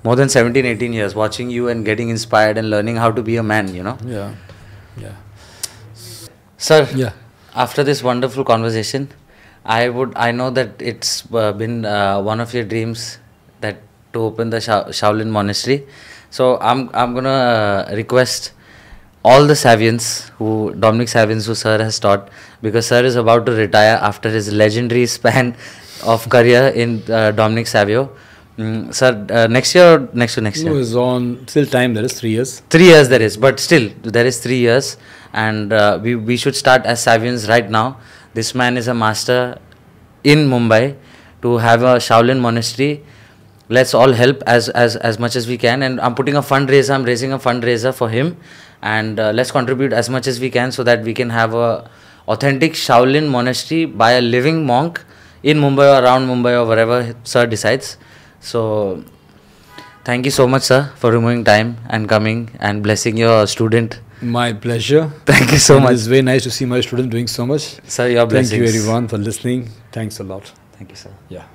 more than 17, 18 years watching you and getting inspired and learning how to be a man. Yeah. Sir. Yeah. After this wonderful conversation, I know that it's been one of your dreams that to open the Shaolin Monastery. So I'm gonna request all the Savians Dominic Savians who sir has taught, because sir is about to retire after his legendary span of career in Dominic Savio. Sir, next year or next to next year? No, it's on still time. There is 3 years. 3 years there is, but still there is 3 years, and we should start as Savians right now. This man is a master in Mumbai to have a Shaolin monastery. Let's all help as much as we can, and I'm putting a fundraiser. I'm raising a fundraiser for him, and let's contribute as much as we can so that we can have a authentic Shaolin monastery by a living monk in Mumbai or around Mumbai or wherever sir decides. So thank you so much, sir, for removing time and coming and blessing your student. My pleasure. Thank you so much. It's very nice to see my student doing so much. Sir, your blessings. Thank you everyone for listening. Thanks a lot. Thank you, sir. Yeah.